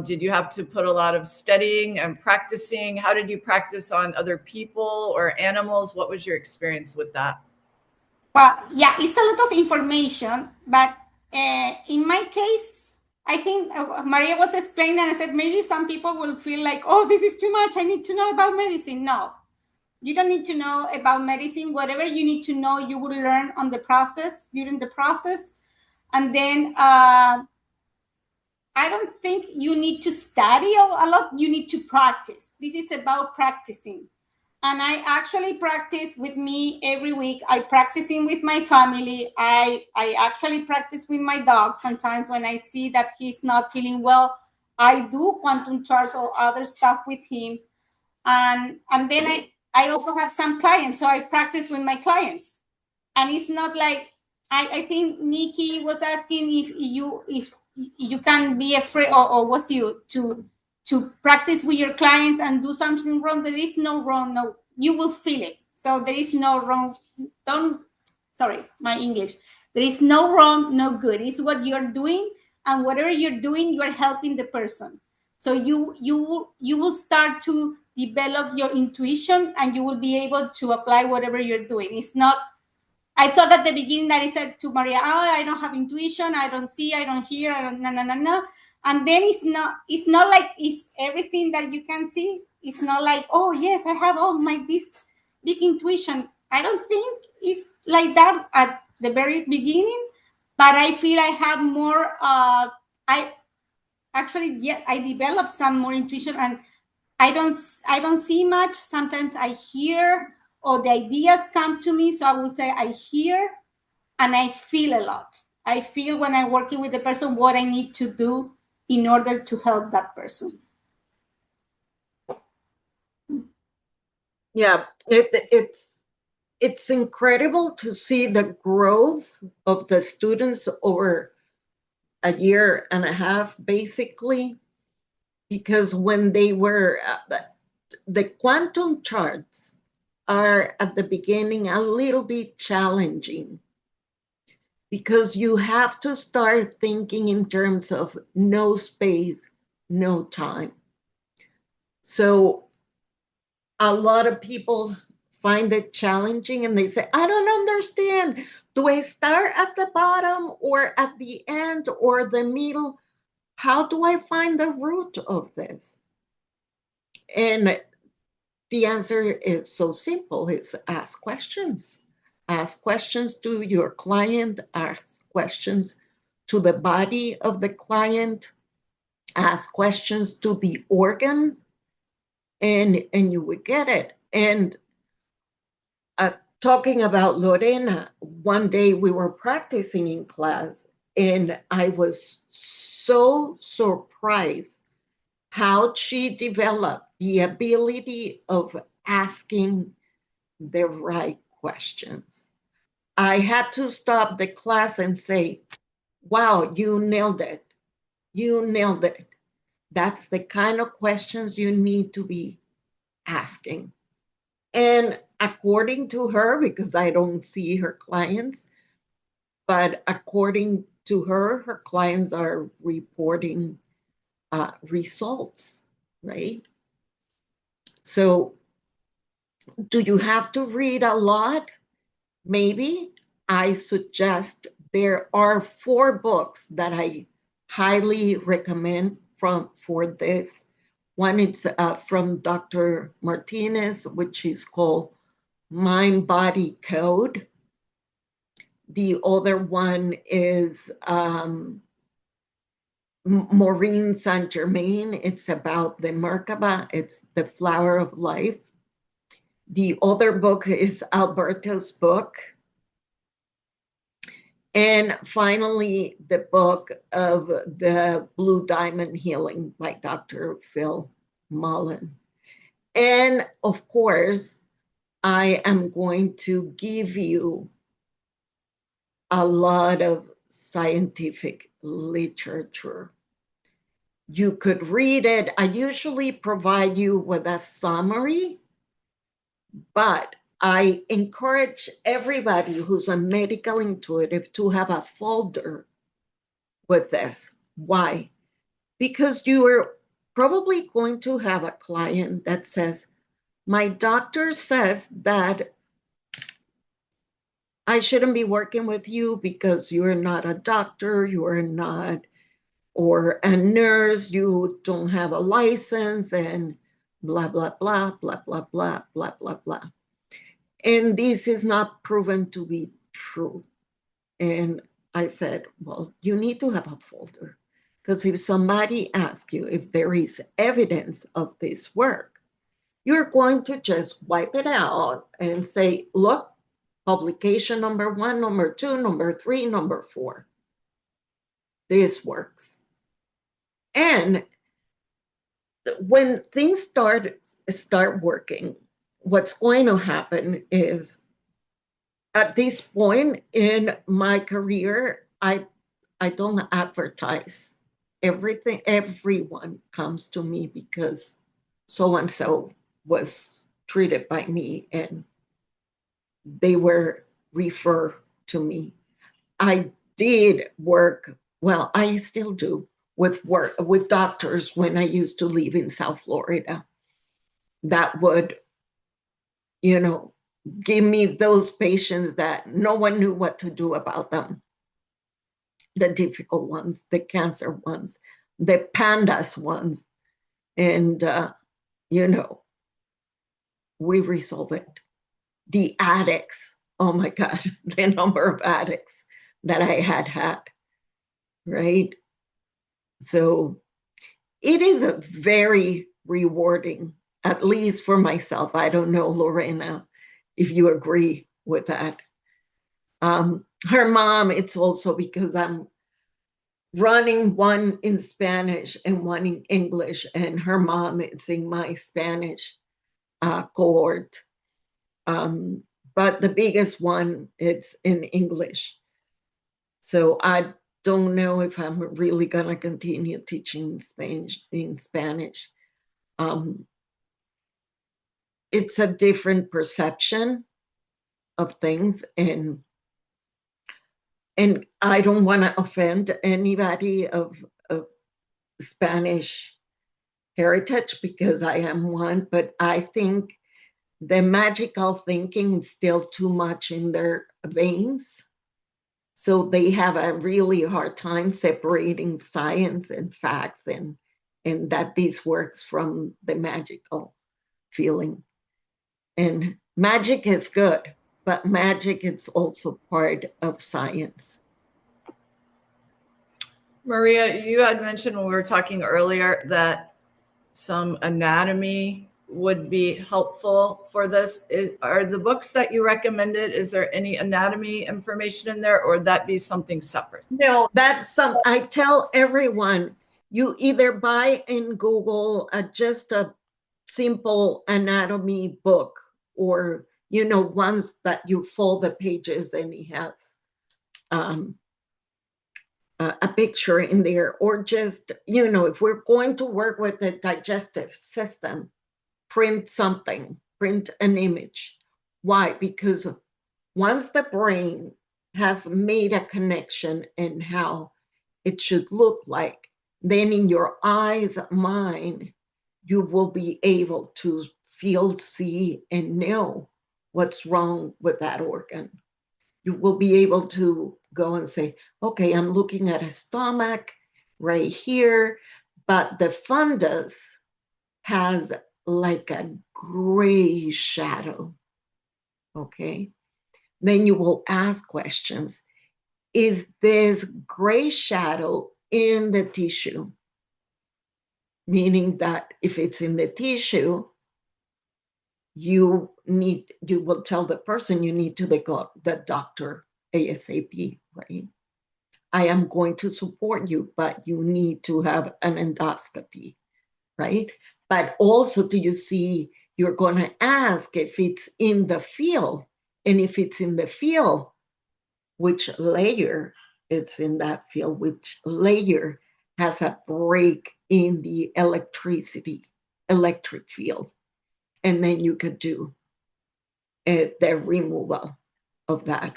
Did you have to put a lot of studying and practicing? How did you practice on other people or animals? What was your experience with that? Well, yeah, it's a lot of information, but in my case, I think Maria was explaining, and I said maybe some people will feel like, oh, this is too much. I need to know about medicine. No, you don't need to know about medicine. Whatever you need to know, you will learn on the process, during the process. And then I don't think you need to study a lot. You need to practice. This is about practicing. And I actually practice with me every week. I practicing with my family. I actually practice with my dog. Sometimes when I see that he's not feeling well, I do quantum charts or other stuff with him. And then I also have some clients, so I practice with my clients. And it's not like, I think Nikki was asking if you can be afraid, or was you to practice with your clients and do something wrong. There is no wrong, no, you will feel it. So there is no wrong, sorry, my English. There is no wrong, no good. It's what you're doing, and whatever you're doing, you are helping the person. So you will start to develop your intuition, and you will be able to apply whatever you're doing. It's not, I thought at the beginning that I said to Maria, I don't have intuition, I don't see, I don't hear, I don't, no. And then it's not like it's everything that you can see. It's not like, oh yes, I have this big intuition. I don't think it's like that at the very beginning, but I feel I have more, I actually, yeah, I developed some more intuition, and I don't see much. Sometimes I hear, or the ideas come to me. So I would say I hear and I feel a lot. I feel when I'm working with the person what I need to do in order to help that person. Yeah, it's incredible to see the growth of the students over a year and a half, basically, because when they were, the quantum charts are at the beginning a little bit challenging, because you have to start thinking in terms of no space, no time. So a lot of people find it challenging, and they say, I don't understand. Do I start at the bottom or at the end or the middle? How do I find the root of this? And the answer is so simple. It's ask questions. Ask questions to your client, ask questions to the body of the client, ask questions to the organ, and you would get it. And talking about Lorena, one day we were practicing in class, and I was so surprised how she developed the ability of asking the right questions. I had to stop the class and say, wow, you nailed it. You nailed it. That's the kind of questions you need to be asking. And according to her, because I don't see her clients, but according to her, her clients are reporting results, right? So, do you have to read a lot? Maybe. I suggest there are 4 books that I highly recommend for this. One is from Dr. Martinez, which is called Mind Body Code. The other one is Maureen Saint Germain. It's about the Merkaba. It's the flower of life. The other book is Alberto's book. And finally, the book of the Blue Diamond Healing by Dr. Phil Mullen. And of course, I am going to give you a lot of scientific literature. You could read it. I usually provide you with a summary, but I encourage everybody who's a medical intuitive to have a folder with this. Why? Because you are probably going to have a client that says, my doctor says that I shouldn't be working with you because you're not a doctor, you are not, or a nurse, you don't have a license, and blah, blah, blah, blah, blah, blah, blah, blah, blah. And this is not proven to be true. And I said, well, you need to have a folder, because if somebody asks you if there is evidence of this work, you're going to just wipe it out and say, look, publication number 1, number 2, number 3, number 4. This works. And when things start working, what's going to happen is, at this point in my career, I don't advertise. Everyone comes to me because so and so was treated by me and they were referred to me. I did work, well, I still do, with doctors when I used to live in South Florida that would, give me those patients that no one knew what to do about them. The difficult ones, the cancer ones, the pandas ones. And, we resolve it. The addicts, oh my God, the number of addicts that I had, right? So it is a very rewarding, at least for myself. I don't know, Lorena, if you agree with that. Her mom, it's also because I'm running one in Spanish and one in English, and her mom is in my Spanish cohort. But the biggest one, it's in English. So I don't know if I'm really going to continue teaching in Spanish. It's a different perception of things, and I don't want to offend anybody of Spanish heritage because I am one, but I think the magical thinking is still too much in their veins. So they have a really hard time separating science and facts, and that this works from the magical feeling. And magic is good, but magic is also part of science. Maria, you had mentioned when we were talking earlier that some anatomy would be helpful for this. Are the books that you recommended, is there any anatomy information in there, or would that be something separate? No, I tell everyone, you either buy in Google just a simple anatomy book, or, ones that you fold the pages and it has a picture in there, or just, if we're going to work with the digestive system, print something, print an image. Why? Because once the brain has made a connection in how it should look like, then in your eyes, mind, you will be able to feel, see, and know what's wrong with that organ. You will be able to go and say, okay, I'm looking at a stomach right here, but the fundus has like a gray shadow, okay? Then you will ask questions. Is this gray shadow in the tissue? Meaning that if it's in the tissue, you will tell the person you need to go the doctor ASAP, right? I am going to support you, but you need to have an endoscopy, right? But also, do you see, you're going to ask if it's in the field, and if it's in the field, which layer it's in that field, which layer has a break in the electric field. And then you could do the removal of that.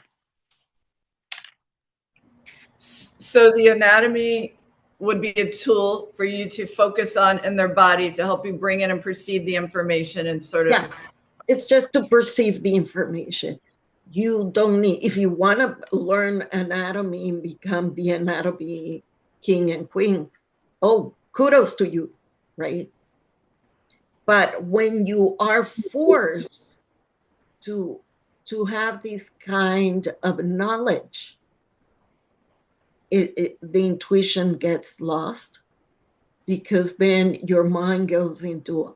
So the anatomy would be a tool for you to focus on in their body to help you bring in and perceive the information and sort of. Yes, it's just to perceive the information. You don't need, if you want to learn anatomy and become the anatomy king and queen, oh, kudos to you, right? But when you are forced to have this kind of knowledge, the intuition gets lost, because then your mind goes into,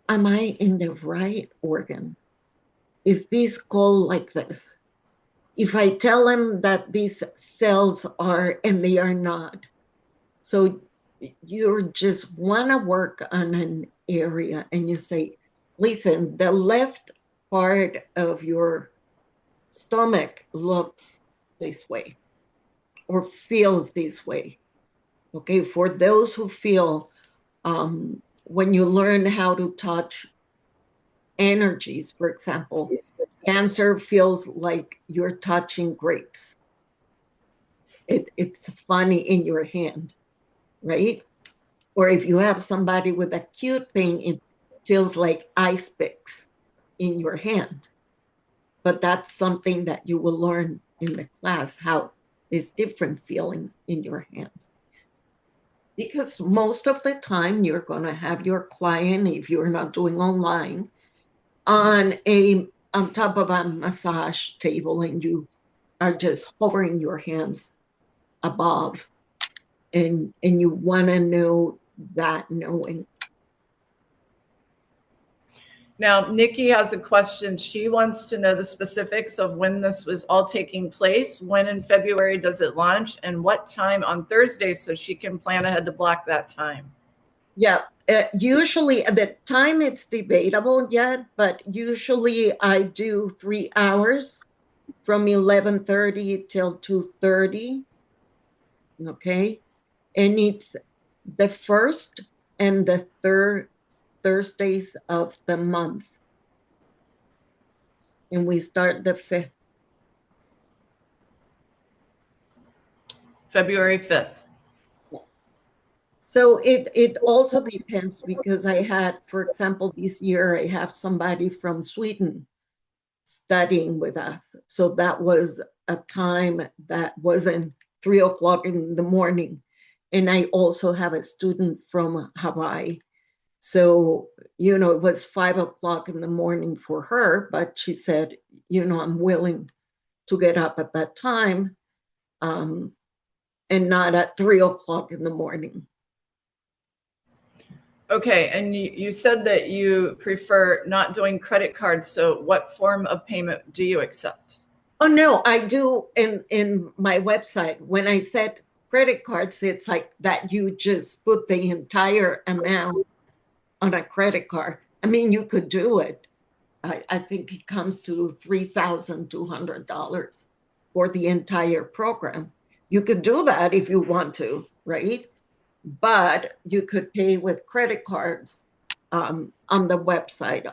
am I in the right organ? Is this called like this? If I tell them that these cells are, and they are not. So you just want to work on an area and you say, listen, the left part of your stomach looks this way or feels this way. Okay, for those who feel, when you learn how to touch energies, for example, Cancer feels like you're touching grapes. It's funny in your hand, right? Or if you have somebody with acute pain, it feels like ice picks in your hand. But that's something that you will learn in the class, how there's different feelings in your hands. Because most of the time you're going to have your client, if you're not doing online, on top of a massage table, and you are just hovering your hands above, and you want to know that knowing. Now, Nikki has a question. She wants to know the specifics of when this was all taking place. When in February does it launch, and what time on Thursday, so she can plan ahead to block that time? Yeah, usually at the time it's debatable yet, but usually I do 3 hours from 11:30 till 2:30. Okay, and it's the first and the third Thursdays of the month, and we start the 5th. February 5th. Yes. So it also depends, because I had, for example, this year I have somebody from Sweden studying with us. So that was a time that wasn't 3 o'clock in the morning. And I also have a student from Hawaii. So, it was 5 o'clock in the morning for her, but she said, I'm willing to get up at that time, and not at 3 o'clock in the morning. Okay, and you said that you prefer not doing credit cards. So what form of payment do you accept? Oh, no, I do in my website. When I said credit cards, it's like that you just put the entire amount on a credit card. I mean, you could do it. I think it comes to $3,200 for the entire program. You could do that if you want to, right? But you could pay with credit cards, on the website,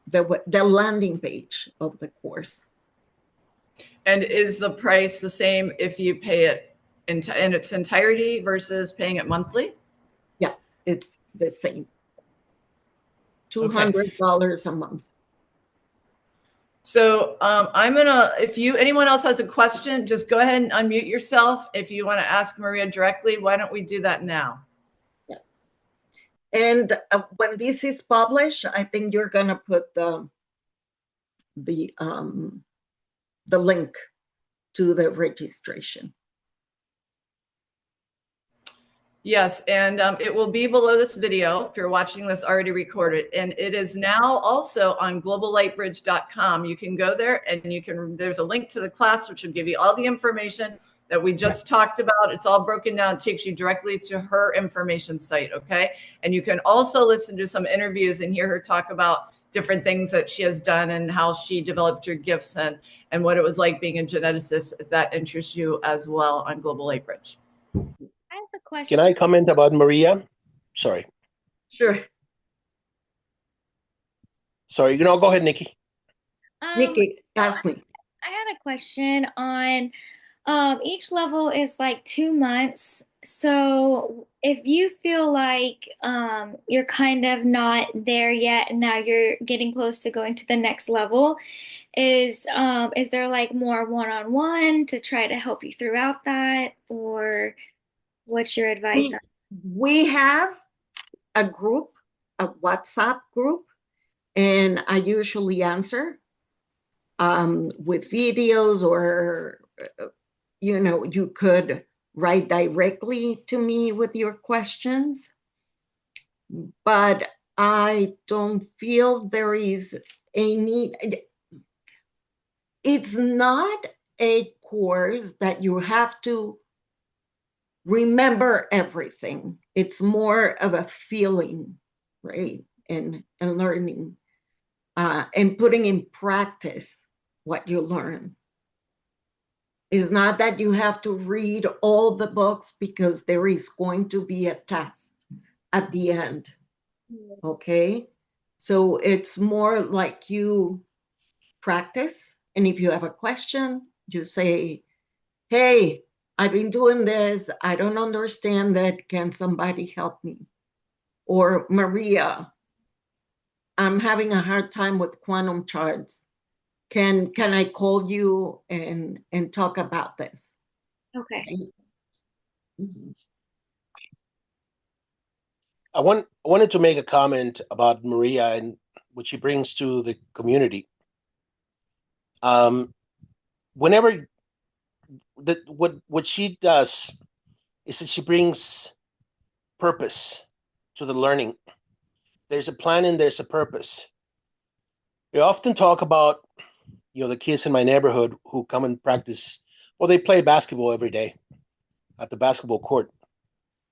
the landing page of the course. And is the price the same if you pay it in its entirety versus paying it monthly? Yes, it's the same. $200 a month. So if anyone else has a question, just go ahead and unmute yourself. If you want to ask Maria directly, why don't we do that now? Yeah. And when this is published, I think you're going to put the link to the registration. Yes, and it will be below this video if you're watching this already recorded. And it is now also on globallightbridge.com. You can go there and there's a link to the class, which will give you all the information that we just talked about. It's all broken down. It takes you directly to her information site, okay? And you can also listen to some interviews and hear her talk about different things that she has done and how she developed her gifts and what it was like being a geneticist, if that interests you as well, on Global Light Bridge. I have a question. Can I comment about Maria? Sorry. Sure. Sorry, go ahead, Nikki. Nikki, ask me. I had a question on each level is like 2 months. So if you feel like you're kind of not there yet, and now you're getting close to going to the next level, is there like more one-on-one to try to help you throughout that, or what's your advice? We have a group, a WhatsApp group, and I usually answer with videos, or you could write directly to me with your questions. But I don't feel there is a need. It's not a course that you have to remember everything. It's more of a feeling, right? And learning and putting in practice what you learn. It's not that you have to read all the books, because there is going to be a test at the end. Okay? So it's more like you practice. And if you have a question, you say, hey, I've been doing this. I don't understand that. Can somebody help me? Or Maria, I'm having a hard time with quantum charts. Can I call you and talk about this? Okay. Mhm. I wanted to make a comment about Maria and what she brings to the community. Whenever what she does is that she brings purpose to the learning. There's a plan and there's a purpose. We often talk about, the kids in my neighborhood who come and practice. Well, they play basketball every day at the basketball court.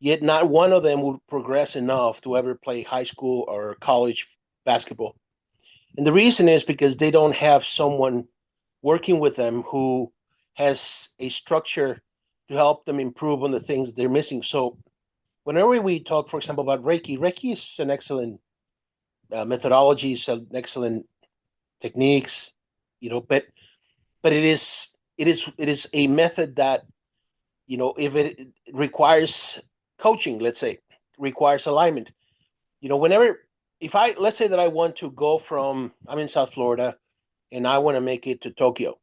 Yet not one of them would progress enough to ever play high school or college basketball. And the reason is because they don't have someone working with them who has a structure to help them improve on the things they're missing. So whenever we talk, for example, about Reiki is an excellent methodology, it's an excellent techniques, but it is a method that, if it requires coaching, let's say, requires alignment, let's say that I want to go I'm in South Florida and I want to make it to Tokyo,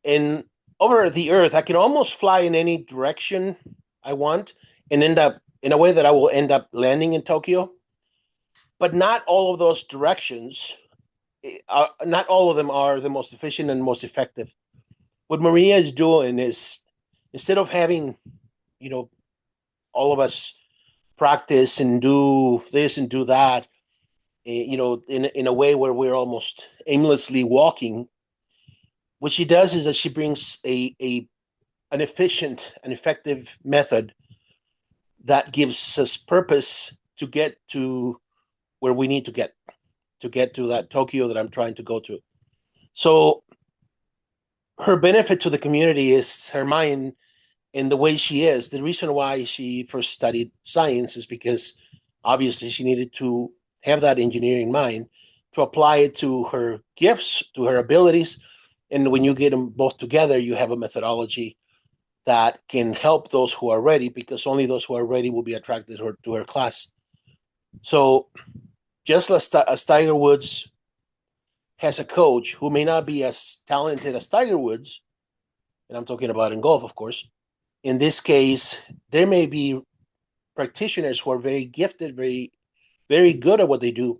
and over the earth I can almost fly in any direction I want and end up in a way that I will end up landing in Tokyo. But not all of those directions, not all of them are the most efficient and most effective. What Maria is doing is, instead of having, all of us practice and do this and do that, in a way where we're almost aimlessly walking, what she does is that she brings an efficient and effective method that gives us purpose to get to where we need to get to that Tokyo that I'm trying to go to. So her benefit to the community is her mind and the way she is. The reason why she first studied science is because obviously she needed to have that engineering mind to apply it to her gifts, to her abilities. And when you get them both together, you have a methodology that can help those who are ready, because only those who are ready will be attracted to her class. So just as Tiger Woods has a coach who may not be as talented as Tiger Woods, and I'm talking about in golf, of course, in this case, there may be practitioners who are very gifted, very, very good at what they do,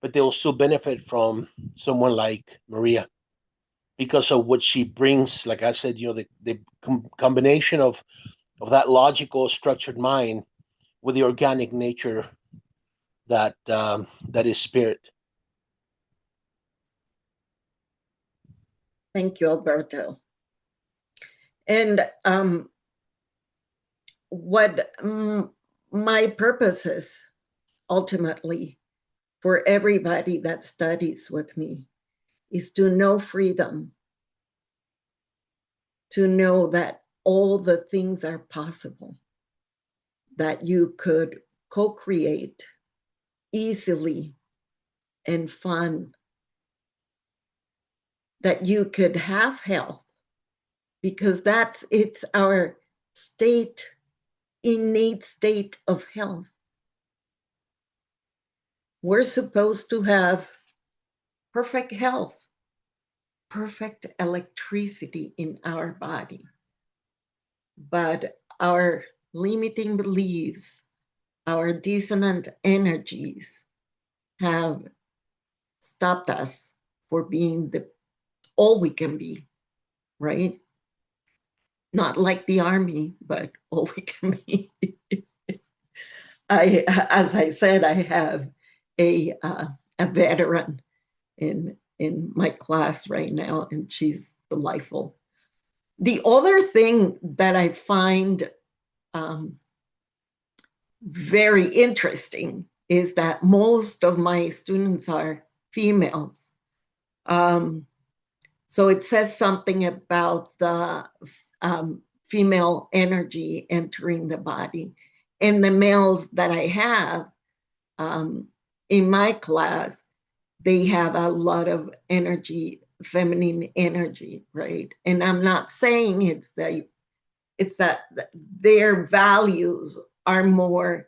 but they will still benefit from someone like Maria because of what she brings. Like I said, the combination of that logical, structured mind with the organic nature that is spirit. Thank you, Alberto. And what my purpose is ultimately for everybody that studies with me is to know freedom, to know that all the things are possible, that you could co-create easily and fun, that you could have health, because it's our innate state of health. We're supposed to have perfect health, perfect electricity in our body. But our limiting beliefs, our dissonant energies have stopped us for being all we can be, right? Not like the army, but all we can be. As I said, I have a veteran in my class right now, and she's delightful. The other thing that I find very interesting is that most of my students are females. So it says something about the female energy entering the body. And the males that I have in my class, they have a lot of energy, feminine energy, right? And I'm not saying it's that their values are more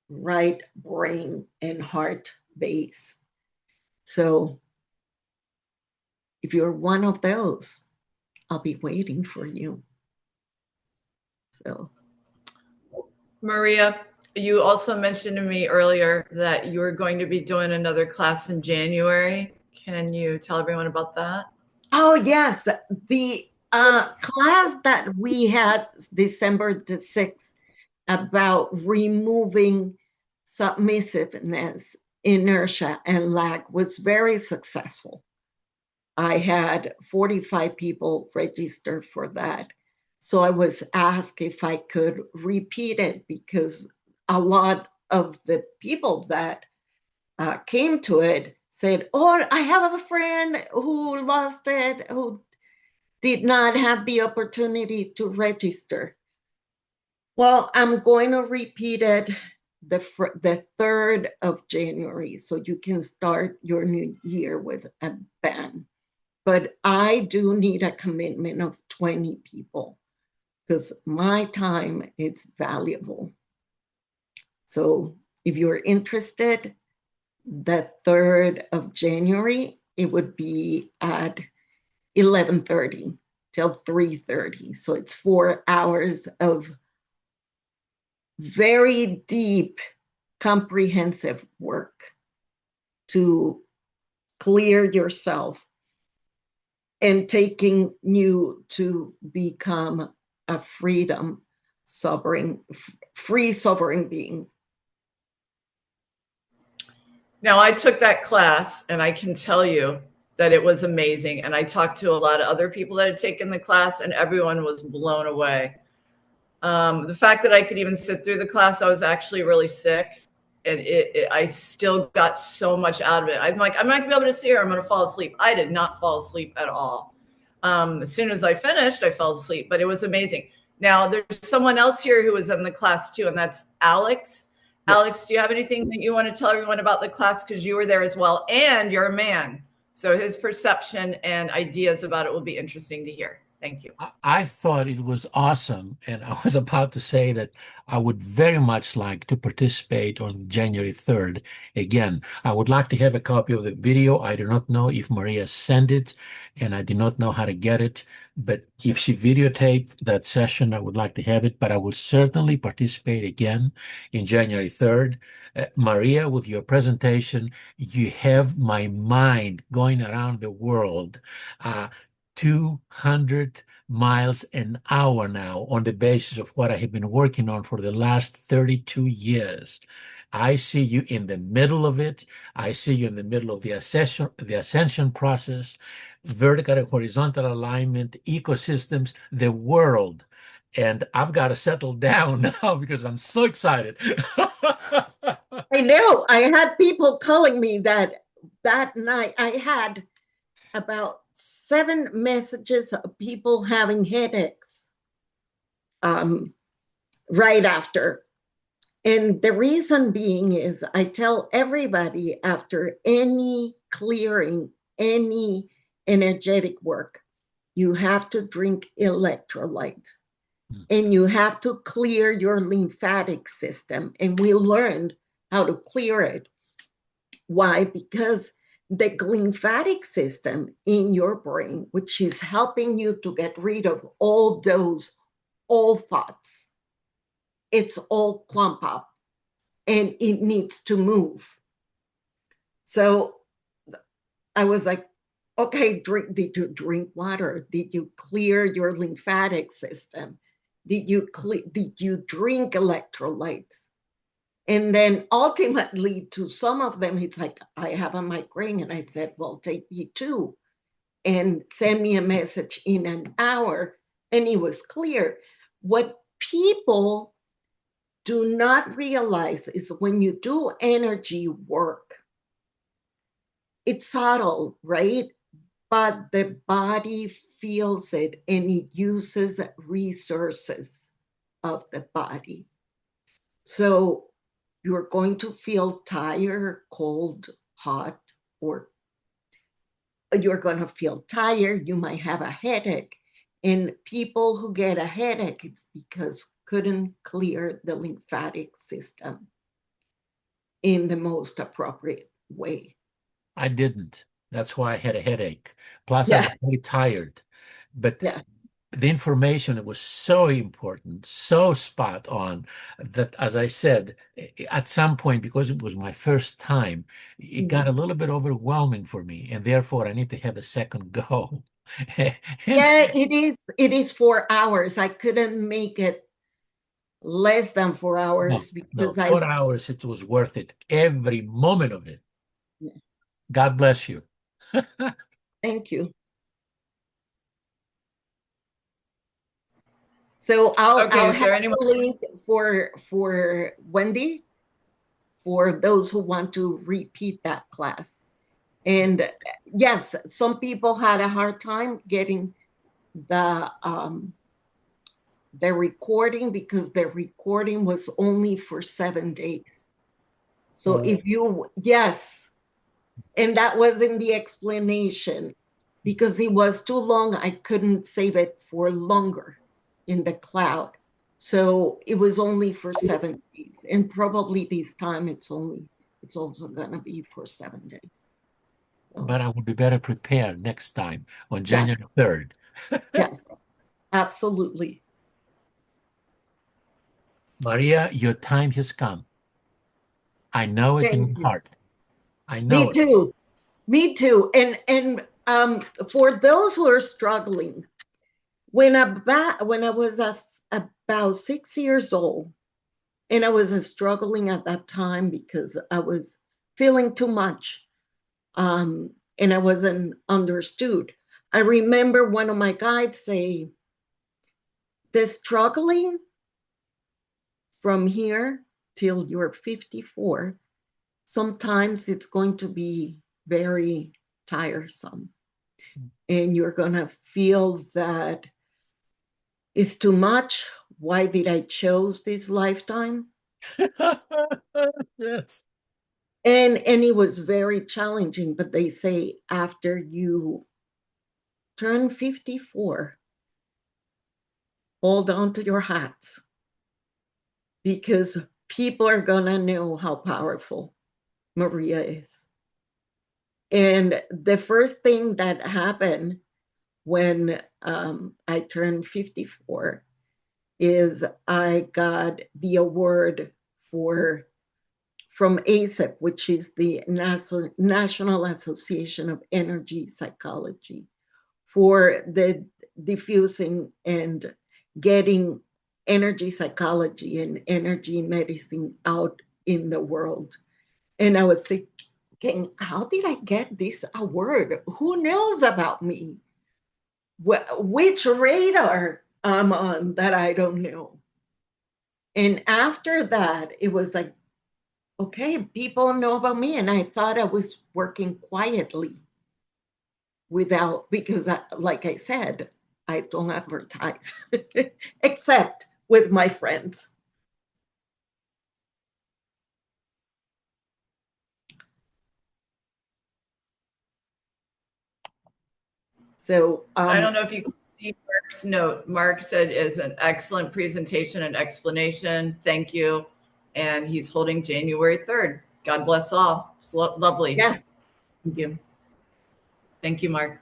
right brain and heart base. So if you're one of those, I'll be waiting for you. So, Maria, you also mentioned to me earlier that you were going to be doing another class in January. Can you tell everyone about that? oh yes, the class that we had December the 6th about removing submissiveness, inertia, and lack was very successful. I had 45 people register for that. So I was asked if I could repeat it because a lot of the people that came to it said, oh, I have a friend who lost it, who did not have the opportunity to register. Well, I'm going to repeat it the 3rd of January so you can start your new year with a bang. But I do need a commitment of 20 people because my time is valuable. So if you're interested, the 3rd of January, it would be at 11:30 till 3:30. So it's 4 hours of very deep, comprehensive work to clear yourself and taking you to become a free sovereign being. Now, I took that class and I can tell you that it was amazing. And I talked to a lot of other people that had taken the class and everyone was blown away. The fact that I could even sit through the class, I was actually really sick. And I still got so much out of it. I'm like, I'm not gonna be able to sit here. I'm gonna fall asleep. I did not fall asleep at all. As soon as I finished, I fell asleep, but it was amazing. Now, there's someone else here who was in the class too, and that's Alex. Yeah. Alex, do you have anything that you want to tell everyone about the class? Because you were there as well, and you're a man. So his perception and ideas about it will be interesting to hear. Thank you. I thought it was awesome, and I was about to say that I would very much like to participate on January 3rd. Again, I would like to have a copy of the video. I do not know if Maria sent it, and I did not know how to get it. But if she videotaped that session, I would like to have it. But I will certainly participate again in January 3rd. Maria, with your presentation, you have my mind going around the world. 200 miles an hour now on the basis of what I have been working on for the last 32 years. I see you in the middle of it. I see you in the middle of the ascension process, vertical and horizontal alignment, ecosystems, the world. And I've got to settle down now because I'm so excited. I know. I had people calling me that night. I had about 7 messages of people having headaches right after. And the reason being is I tell everybody after any clearing, any energetic work, you have to drink electrolytes and you have to clear your lymphatic system. And we learned how to clear it. Why? Because the lymphatic system in your brain, which is helping you to get rid of all those old thoughts, it's all clumped up and it needs to move. So I was like, okay, did you drink water? Did you clear your lymphatic system? Did you drink electrolytes? And then ultimately to some of them, it's like, I have a migraine. And I said, well, take B2. and send me a message in an hour, and it was clear. What people do not realize is when you do energy work, it's subtle, right? But the body feels it and it uses resources of the body. So you're going to feel tired, cold, hot, or you're going to feel tired. You might have a headache. And people who get a headache, it's because couldn't clear the lymphatic system in the most appropriate way. I didn't. That's why I had a headache. Plus, I was very tired. But the information was so important, so spot on, that, as I said, at some point, because it was my first time, it got a little bit overwhelming for me, and therefore I need to have a second go. Yeah, it is. It is 4 hours. I couldn't make it less than 4 hours because 4 hours, it was worth it. Every moment of it. God bless you. Thank you. So I'll have a link for Wendy for those who want to repeat that class. And yes, some people had a hard time getting the recording because the recording was only for 7 days. So if you, yes, and that was in the explanation, because it was too long, I couldn't save it for longer in the cloud. So it was only for 7 days. And probably this time it's also gonna be for 7 days. So, but I will be better prepared next time on January 3rd. Yes, absolutely. Maria, your time has come. I know it in my heart. I know it. Me too. Me too. And for those who are struggling, when I was about 6 years old, and I was struggling at that time because I was feeling too much, and I wasn't understood. I remember one of my guides say, "The struggling from here till you're 54, sometimes it's going to be very tiresome. And you're going to feel that it's too much. Why did I choose this lifetime?" Yes. And it was very challenging, but they say after you turn 54, hold on to your hats, because people are going to know how powerful Maria is. And the first thing that happened when I turned 54 is I got the award from ASEP, which is the National Association of Energy Psychology, for the diffusing and getting energy psychology and energy medicine out in the world. And I was thinking, how did I get this award? Who knows about me? Which radar I'm on that I don't know? And after that, it was like, okay, people know about me. And I thought I was working quietly because like I said, I don't advertise except with my friends. So I don't know if you can see Mark's note. Mark said is an excellent presentation and explanation. Thank you. And he's holding January 3rd. God bless all. It's lovely. Yes. Thank you. Thank you, Mark.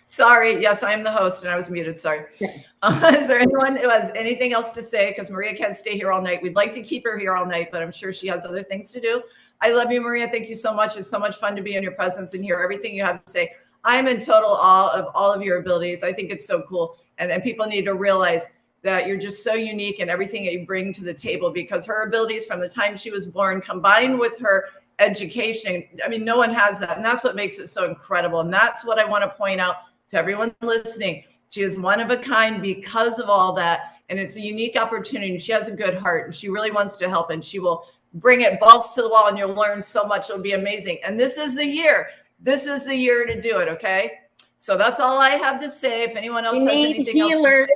Sorry. Yes, I am the host and I was muted. Sorry. Yeah. Is there anyone who has anything else to say? Because Maria can't stay here all night. We'd like to keep her here all night, but I'm sure she has other things to do. I love you, Maria. Thank you so much. It's so much fun to be in your presence and hear everything you have to say. I'm in total awe of all of your abilities. I think it's so cool. And people need to realize that you're just so unique in everything that you bring to the table, because her abilities from the time she was born combined with her education, I mean, no one has that. And that's what makes it so incredible. And that's what I want to point out to everyone listening. She is one of a kind because of all that. And it's a unique opportunity. She has a good heart and she really wants to help, and she will bring it balls to the wall, and you'll learn so much. It'll be amazing. And this is the year. This is the year to do it. Okay. So that's all I have to say. If anyone else has anything else to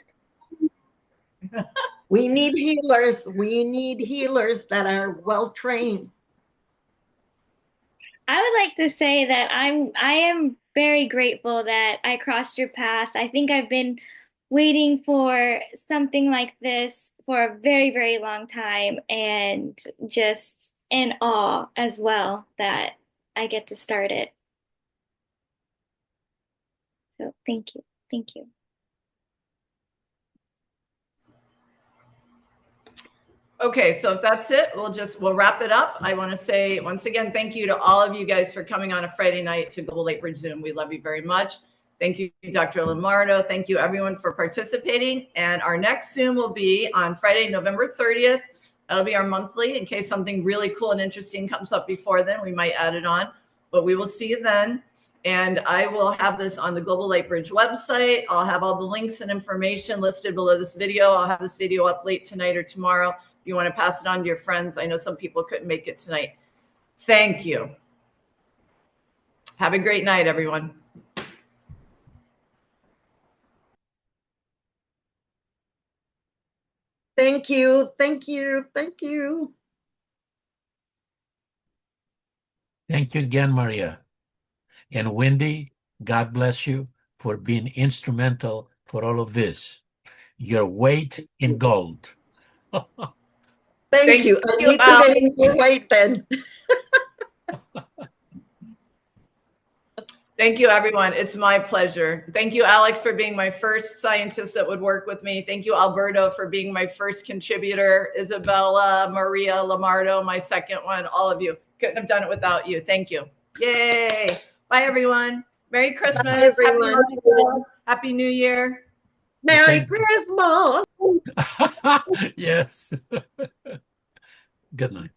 say. We need healers. We need healers that are well trained. I would like to say that I am very grateful that I crossed your path. I think I've been waiting for something like this for a very, very long time, and just in awe as well that I get to start it. So thank you. Thank you. Okay, so if that's it, we'll wrap it up. I want to say once again, thank you to all of you guys for coming on a Friday night to Global Late Bridge Zoom. We love you very much. Thank you, Dr. Limardo. Thank you, everyone, for participating. And our next Zoom will be on Friday, November 30th. That'll be our monthly. In case something really cool and interesting comes up before then, we might add it on. But we will see you then. And I will have this on the Global Late Bridge website. I'll have all the links and information listed below this video. I'll have this video up late tonight or tomorrow. If you want to pass it on to your friends. I know some people couldn't make it tonight. Thank you. Have a great night, everyone. Thank you. Thank you. Thank you. Thank you again, Maria. And Wendy, God bless you for being instrumental for all of this. Your weight in gold. Thank you. I need to gain more weight then. Thank you, everyone. It's my pleasure. Thank you, Alex, for being my first scientist that would work with me. Thank you, Alberto, for being my first contributor. Isabella, Maria, Limardo, my second one. All of you. Couldn't have done it without you. Thank you. Yay. Bye, everyone. Merry Christmas. Bye, everyone. Happy New Year. Merry Christmas. Yes. Good night.